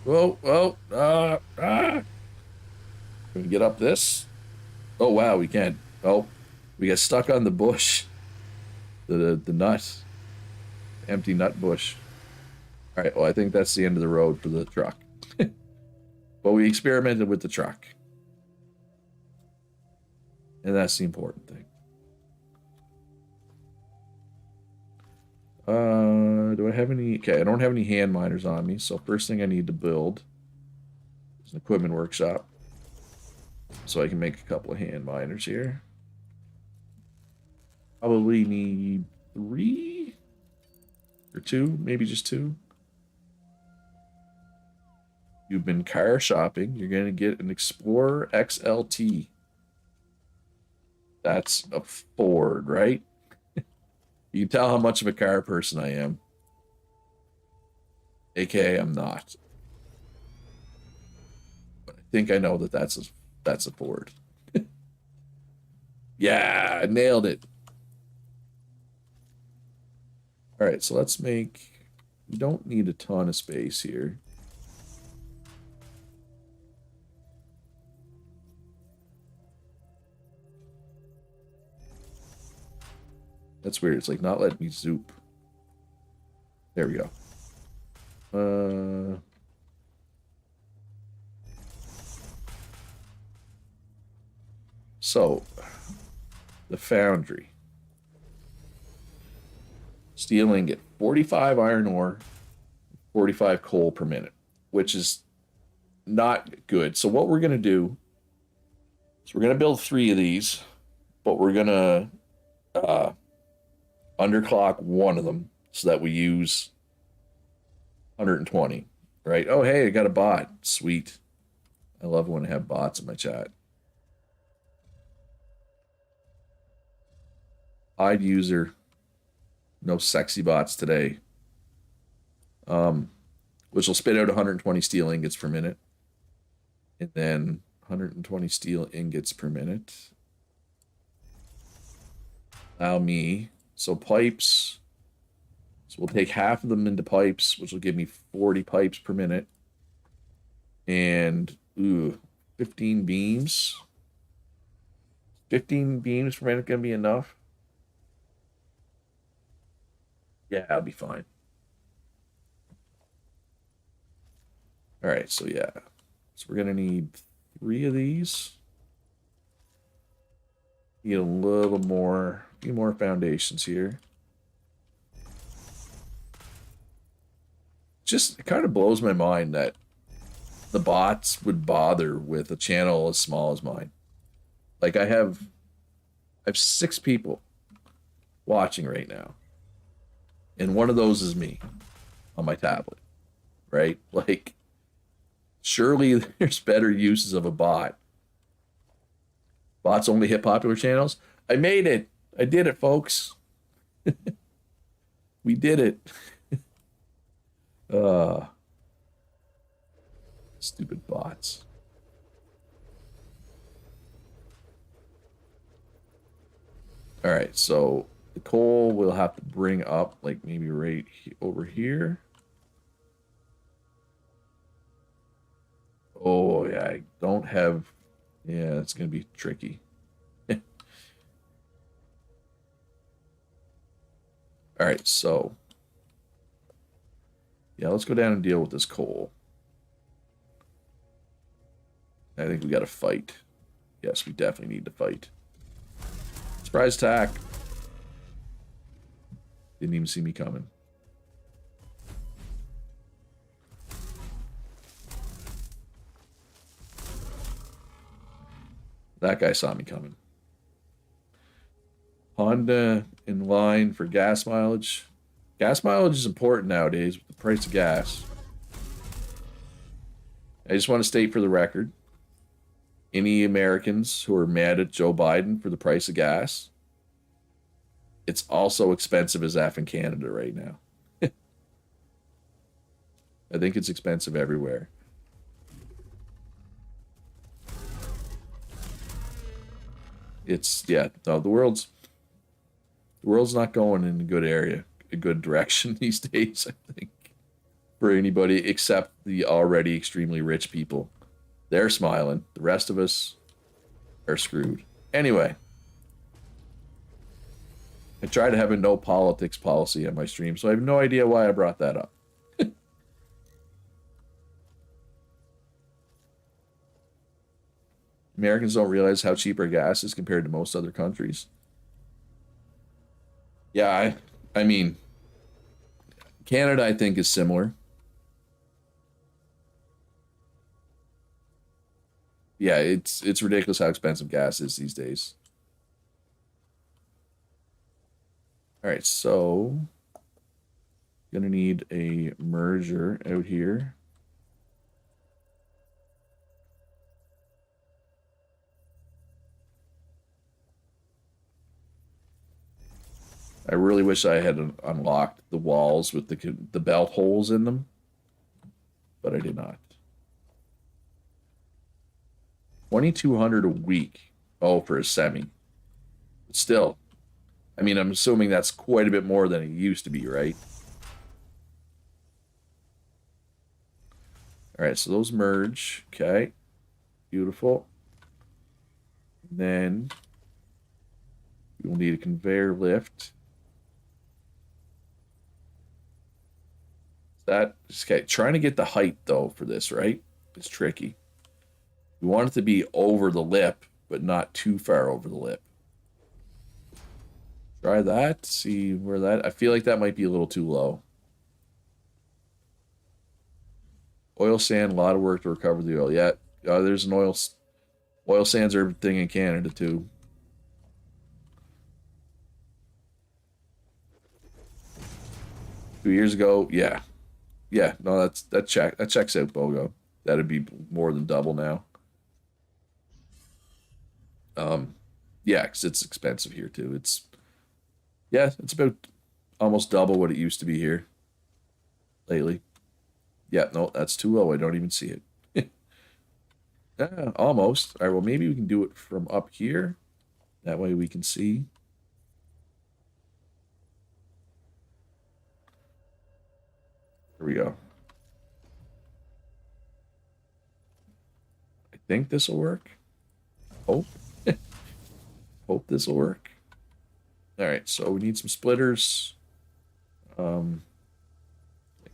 Whoa, whoa, Can we get up this? Oh, wow, we can't. Oh, we got stuck on the bush. The nut. Empty nut bush. All right, well, I think that's the end of the road for the truck. But we experimented with the truck. And that's the important thing. Do I have any? Okay, I don't have any hand miners on me, so first thing I need to build is an equipment workshop. So I can make a couple of hand miners here. Probably need 3 or 2, maybe just 2. You've been car shopping. You're going to get an Explorer XLT. That's a Ford, right? You can tell how much of a car person I am. AKA, I'm not. But I think I know that that's a Ford. Yeah, I nailed it. All right, so let's make We don't need a ton of space here. That's weird. It's like not letting me zoop. There we go. So, the foundry. Steel ingot, 45 iron ore, 45 coal per minute, which is not good. So what we're going to do is we're going to build 3 of these, but we're going to underclock one of them so that we use 120, right? Oh, hey, I got a bot. Sweet. I love when I have bots in my chat. Hide user. No sexy bots today. Which will spit out 120 steel ingots per minute. And then 120 steel ingots per minute. Allow me. So pipes. So we'll take half of them into pipes, which will give me 40 pipes per minute. And, 15 beams. 15 beams per minute going to be enough? Yeah, I'll be fine. All right, so yeah. So we're going to need 3 of these. Need a little more, a few more foundations here. Just, it kind of blows my mind that the bots would bother with a channel as small as mine. Like I have 6 people watching right now. And one of those is me on my tablet, right? Like, surely there's better uses of a bot. Bots only hit popular channels. I made it. I did it, folks. We did it. Stupid bots. All right, so the coal we'll have to bring up, like maybe right over here. Oh, yeah, I don't have... Yeah, it's going to be tricky. All right, so... Yeah, let's go down and deal with this coal. I think we got to fight. Yes, we definitely need to fight. Surprise attack. Didn't even see me coming. That guy saw me coming. Honda in line for gas mileage. Gas mileage is important nowadays with the price of gas. I just want to state for the record, any Americans who are mad at Joe Biden for the price of gas, it's also expensive as F in Canada right now. I think it's expensive everywhere. It's, yeah, no, the world's not going in a good area, a good direction these days, I think, for anybody except the already extremely rich people. They're smiling. The rest of us are screwed. Anyway, I try to have a no politics policy on my stream, so I have no idea why I brought that up. Americans don't realize how cheap our gas is compared to most other countries. Yeah, I mean, Canada, I think, is similar. Yeah, it's ridiculous how expensive gas is these days. All right, so gonna need a merger out here. I really wish I had unlocked the walls with the belt holes in them, but I did not. 2,200 a week. Oh, for a semi. But still, I mean, I'm assuming that's quite a bit more than it used to be, right? All right, so those merge. Okay, beautiful. Then we will need a conveyor lift. That okay? Trying to get the height though for this, right? It's tricky. We want it to be over the lip, but not too far over the lip. Try that. See where that. I feel like that might be a little too low. Oil sand, a lot of work to recover the oil. Yeah, there's an oil sands are a thing in Canada too. Two years ago, yeah, yeah. No, that checks out, Bogo. That'd be more than double now. Um, yeah, because it's expensive here too. It's about almost double what it used to be here lately. Yeah, no, that's too low. I don't even see it. Yeah, almost. All right, well, maybe we can do it from up here. That way we can see. Here we go. I think this will work. Hope. Hope this will work. All right, so we need some splitters. Like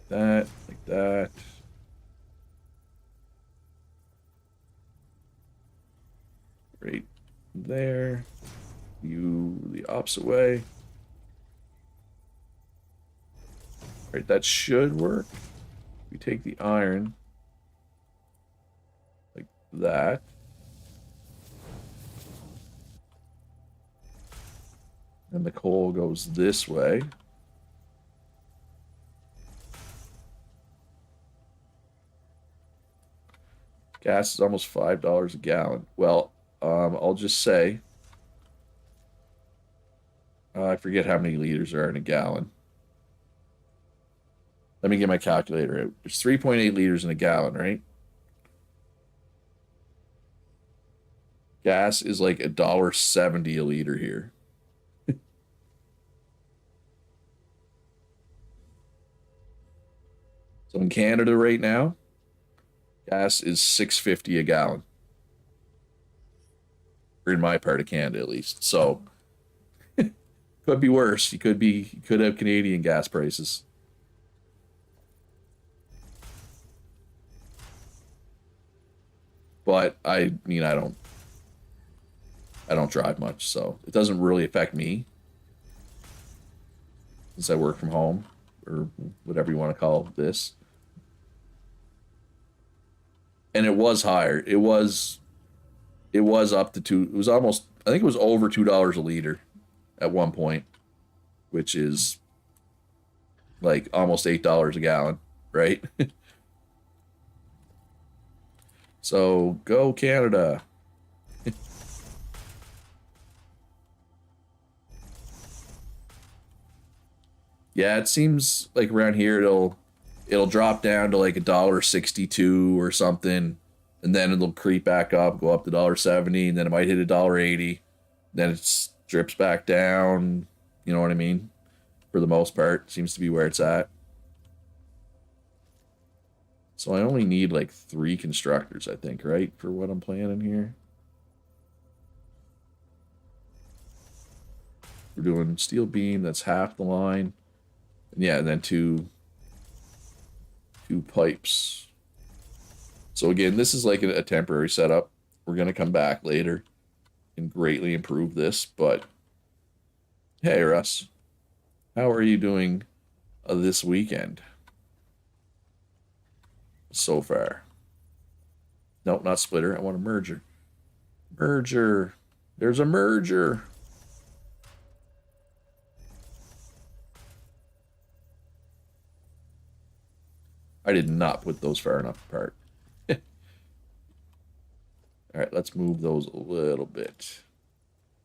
that, like that. Right there. You the opposite way. All right, that should work. We take the iron like that. And the coal goes this way. Gas is almost $5 a gallon. Well, I'll just say, I forget how many liters are in a gallon. Let me get my calculator out. There's 3.8 liters in a gallon, right? Gas is like $1.70 a liter here. So in Canada right now, gas is $6.50 a gallon. Or in my part of Canada, at least. So could be worse. You could have Canadian gas prices. But I mean, I don't drive much, so it doesn't really affect me since I work from home or whatever you want to call this. And it was higher. It was up to two. It was almost. I think it was over $2 a liter at one point, which is like almost $8 a gallon, right? So go Canada. Yeah, it seems like around here it'll drop down to like $1.62 or something, and then it'll creep back up, go up to $1.70, and then it might hit $1.80. Then it drips back down. You know what I mean? For the most part, seems to be where it's at. So I only need like 3 constructors, I think, right, for what I'm planning here. We're doing steel beam, that's half the line. And yeah, and then two pipes. So again, this is like a temporary setup. We're gonna come back later and greatly improve this, but hey, Russ, how are you doing this weekend so far? Nope, not splitter. I want a merger. Merger. There's a merger. I did not put those far enough apart. All right, let's move those a little bit.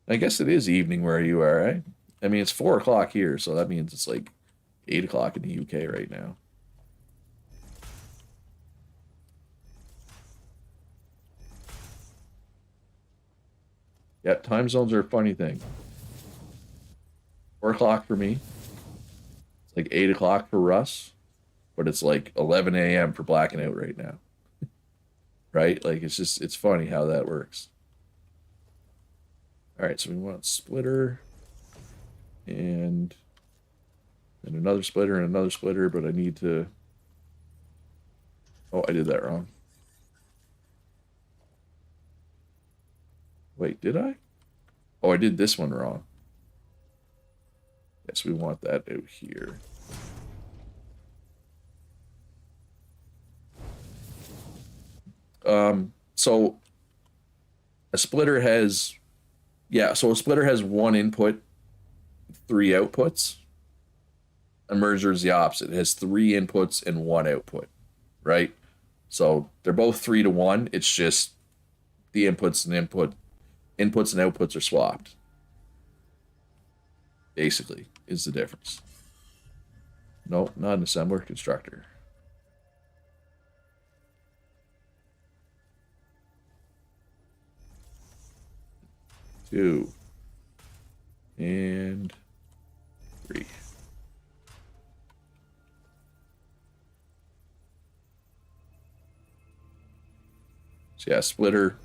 I guess it is evening where you are, right? I mean, it's 4 o'clock here, so that means it's like 8 o'clock in the UK right now. Yeah, time zones are a funny thing. 4 o'clock for me. It's like 8 o'clock for Russ, but it's like 11 a.m. for blacking out right now. right? Like it's funny how that works. All right, so we want splitter and another splitter and another splitter, but I need to. Oh, I did that wrong. Wait, did I? Oh, I did this one wrong. Yes, we want that out here. So a splitter has, yeah, so a splitter has one input, three outputs. A merger is the opposite. It has three inputs and one output, right? So they're both 3 to 1. It's just the inputs and outputs are swapped. Basically, is the difference. Nope, not an assembler, constructor. Two. And 3. So yeah, splitter,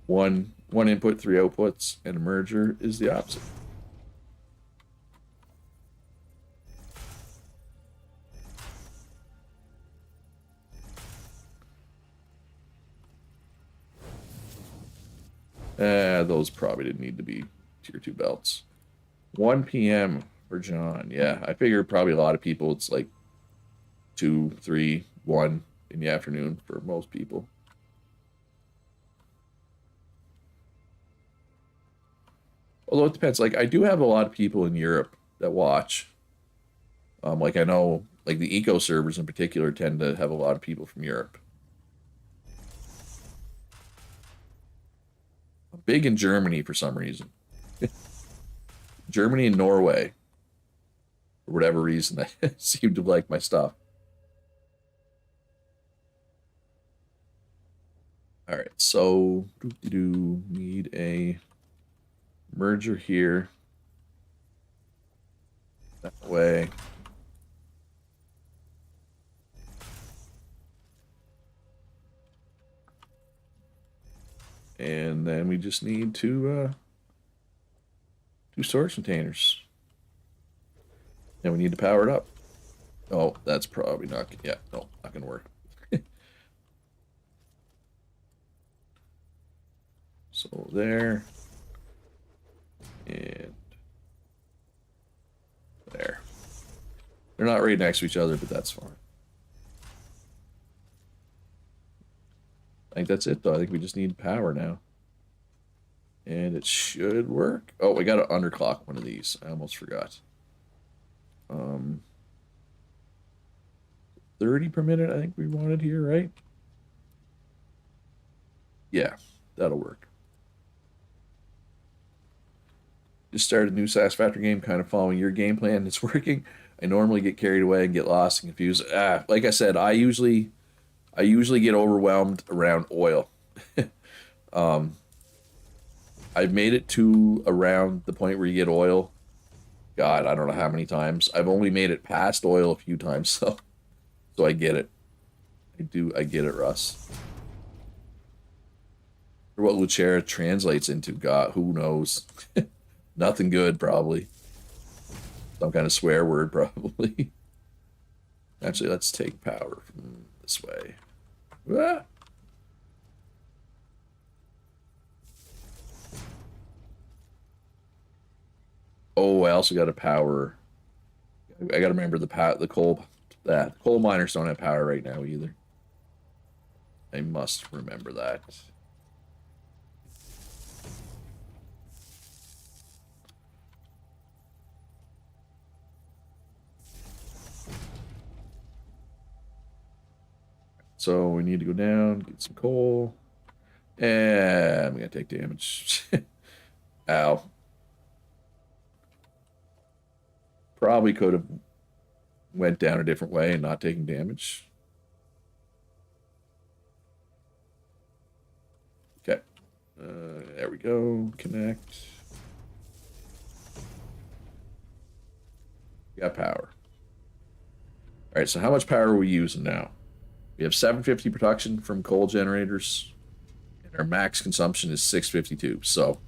one input, 3 outputs, and a merger is the opposite. Those probably didn't need to be tier 2 belts. 1 p.m. for John. Yeah, I figured probably a lot of people it's like 2, 3, 1 in the afternoon for most people. Although it depends. Like I do have a lot of people in Europe that watch. Like I know like the eco servers in particular tend to have a lot of people from Europe. Big in Germany for some reason. Germany and Norway. For whatever reason, they seem to like my stuff. All right, so do need a merger here. That way. And then we just need two storage containers. And we need to power it up. Oh, that's probably not, yeah, no, not gonna work. So there. And there. They're not right next to each other, but that's fine. I think that's it, though. I think we just need power now. And it should work. Oh, we got to underclock one of these. I almost forgot. 30 per minute, I think we wanted here, right? Yeah, that'll work. Just started a new Satisfactory game, kind of following your game plan. It's working. I normally get carried away and get lost and confused. Like I said, I usually get overwhelmed around oil. I've made it to around the point where you get oil. God, I don't know how many times. I've only made it past oil a few times, so I get it. I get it, Russ. Or what Lucera translates into, God, who knows? Nothing good, probably. Some kind of swear word, probably. Actually, let's take power from this way. Ah. Oh, I also got to power. I got to remember the coal. That coal miners don't have power right now either. I must remember that. So we need to go down, get some coal. And I'm gonna take damage. Ow. Probably could have went down a different way and not taking damage. Okay. There we go. Connect. Got power. All right, so how much power are we using now? We have 750 production from coal generators, and our max consumption is 652. So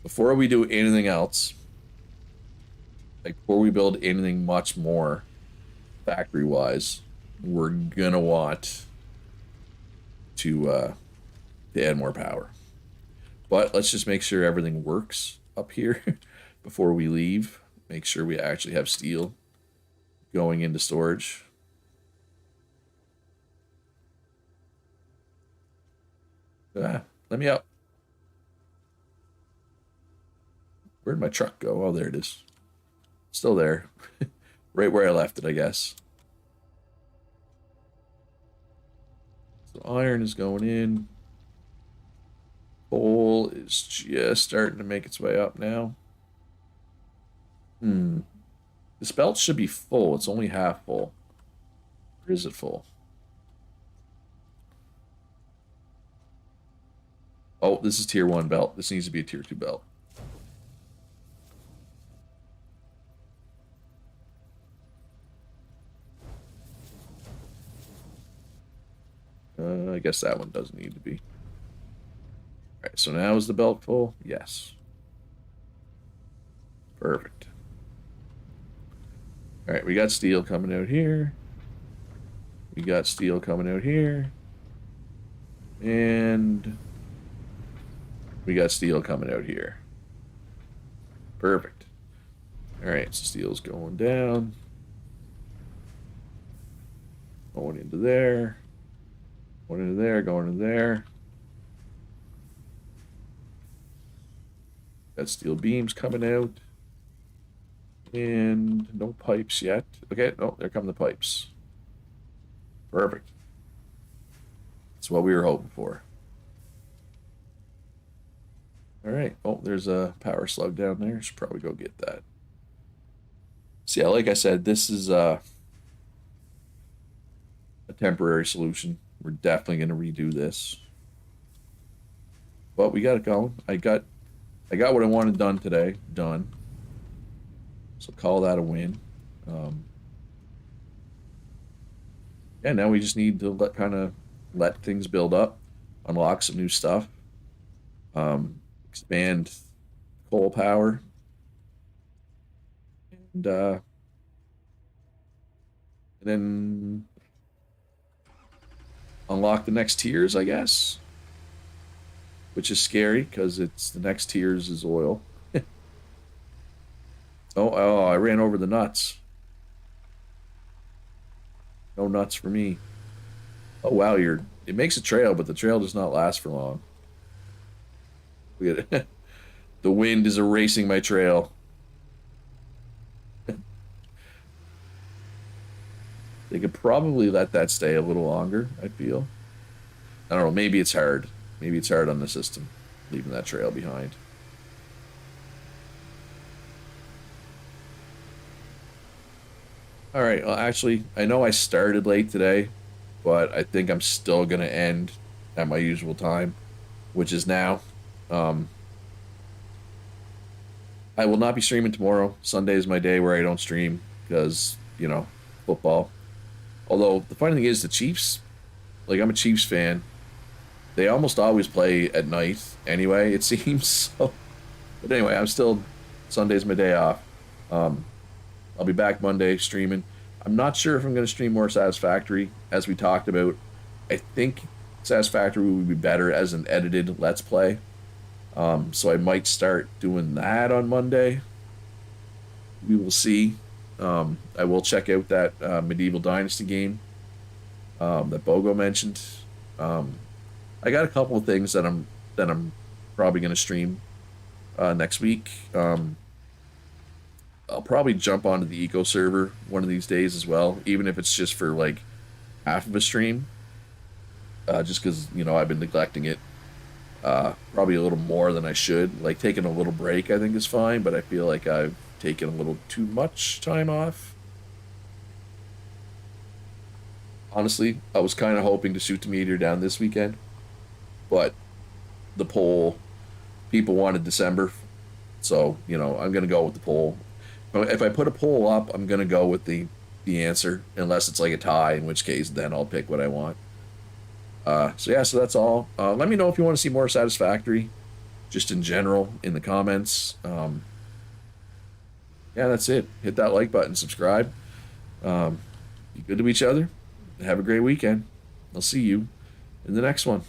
before we do anything else, like before we build anything much more factory wise, we're gonna want to add more power. But let's just make sure everything works up here before we leave. Make sure we actually have steel going into storage. Let me up. Where'd my truck go? Oh, there it is. Still there. Right where I left it, I guess. So iron is going in. Coal is just starting to make its way up now. This belt should be full. It's only half full. Or is it full? Oh, this is tier 1 belt. This needs to be a tier 2 belt. I guess that one doesn't need to be. Alright, so now is the belt full? Yes. Perfect. Alright, we got steel coming out here. We got steel coming out here. And we got steel coming out here. Perfect. Alright, so steel's going down. Going into there. Going into there, going into there. Got steel beams coming out. And no pipes yet. Okay, no, there come the pipes. Perfect. That's what we were hoping for. Alright, oh, there's a power slug down there. Should probably go get that. So yeah, like I said, this is a temporary solution. We're definitely going to redo this. But we got it going. I got what I wanted done today. Done. So call that a win. Yeah, now we just need to let things build up, unlock some new stuff, expand coal power, and then unlock the next tiers, I guess. Which is scary because it's the next tiers is oil. Oh, I ran over the nuts. No nuts for me. Oh wow, it makes a trail, but the trail does not last for long. Look at it. The wind is erasing my trail. They could probably let that stay a little longer, I feel. I don't know, maybe it's hard. Maybe it's hard on the system, leaving that trail behind. Alright, well actually, I know I started late today, but I think I'm still going to end at my usual time, which is now. I will not be streaming tomorrow. Sunday is my day where I don't stream because, football. Although, the funny thing is, the Chiefs, like, I'm a Chiefs fan. They almost always play at night anyway, it seems. So. But anyway, Sunday's my day off. I'll be back Monday streaming. I'm not sure if I'm going to stream more Satisfactory, as we talked about. I think Satisfactory would be better as an edited Let's Play. So I might start doing that on Monday. We will see. I will check out that Medieval Dynasty game that Bogo mentioned. I got a couple of things that I'm probably going to stream next week. I'll probably jump onto the Eco server one of these days as well, even if it's just for like half of a stream. Just because I've been neglecting it. Probably a little more than I should. Like taking a little break, I think is fine, but I feel like I've taken a little too much time off. Honestly, I was kind of hoping to shoot the meteor down this weekend, but the poll, people wanted December, so I'm gonna go with the poll. If I put a poll up, I'm gonna go with the answer, unless it's like a tie, in which case then I'll pick what I want. So that's all. Let me know if you want to see more Satisfactory, just in general, in the comments. Yeah, that's it. Hit that like button, subscribe. Be good to each other. Have a great weekend. I'll see you in the next one.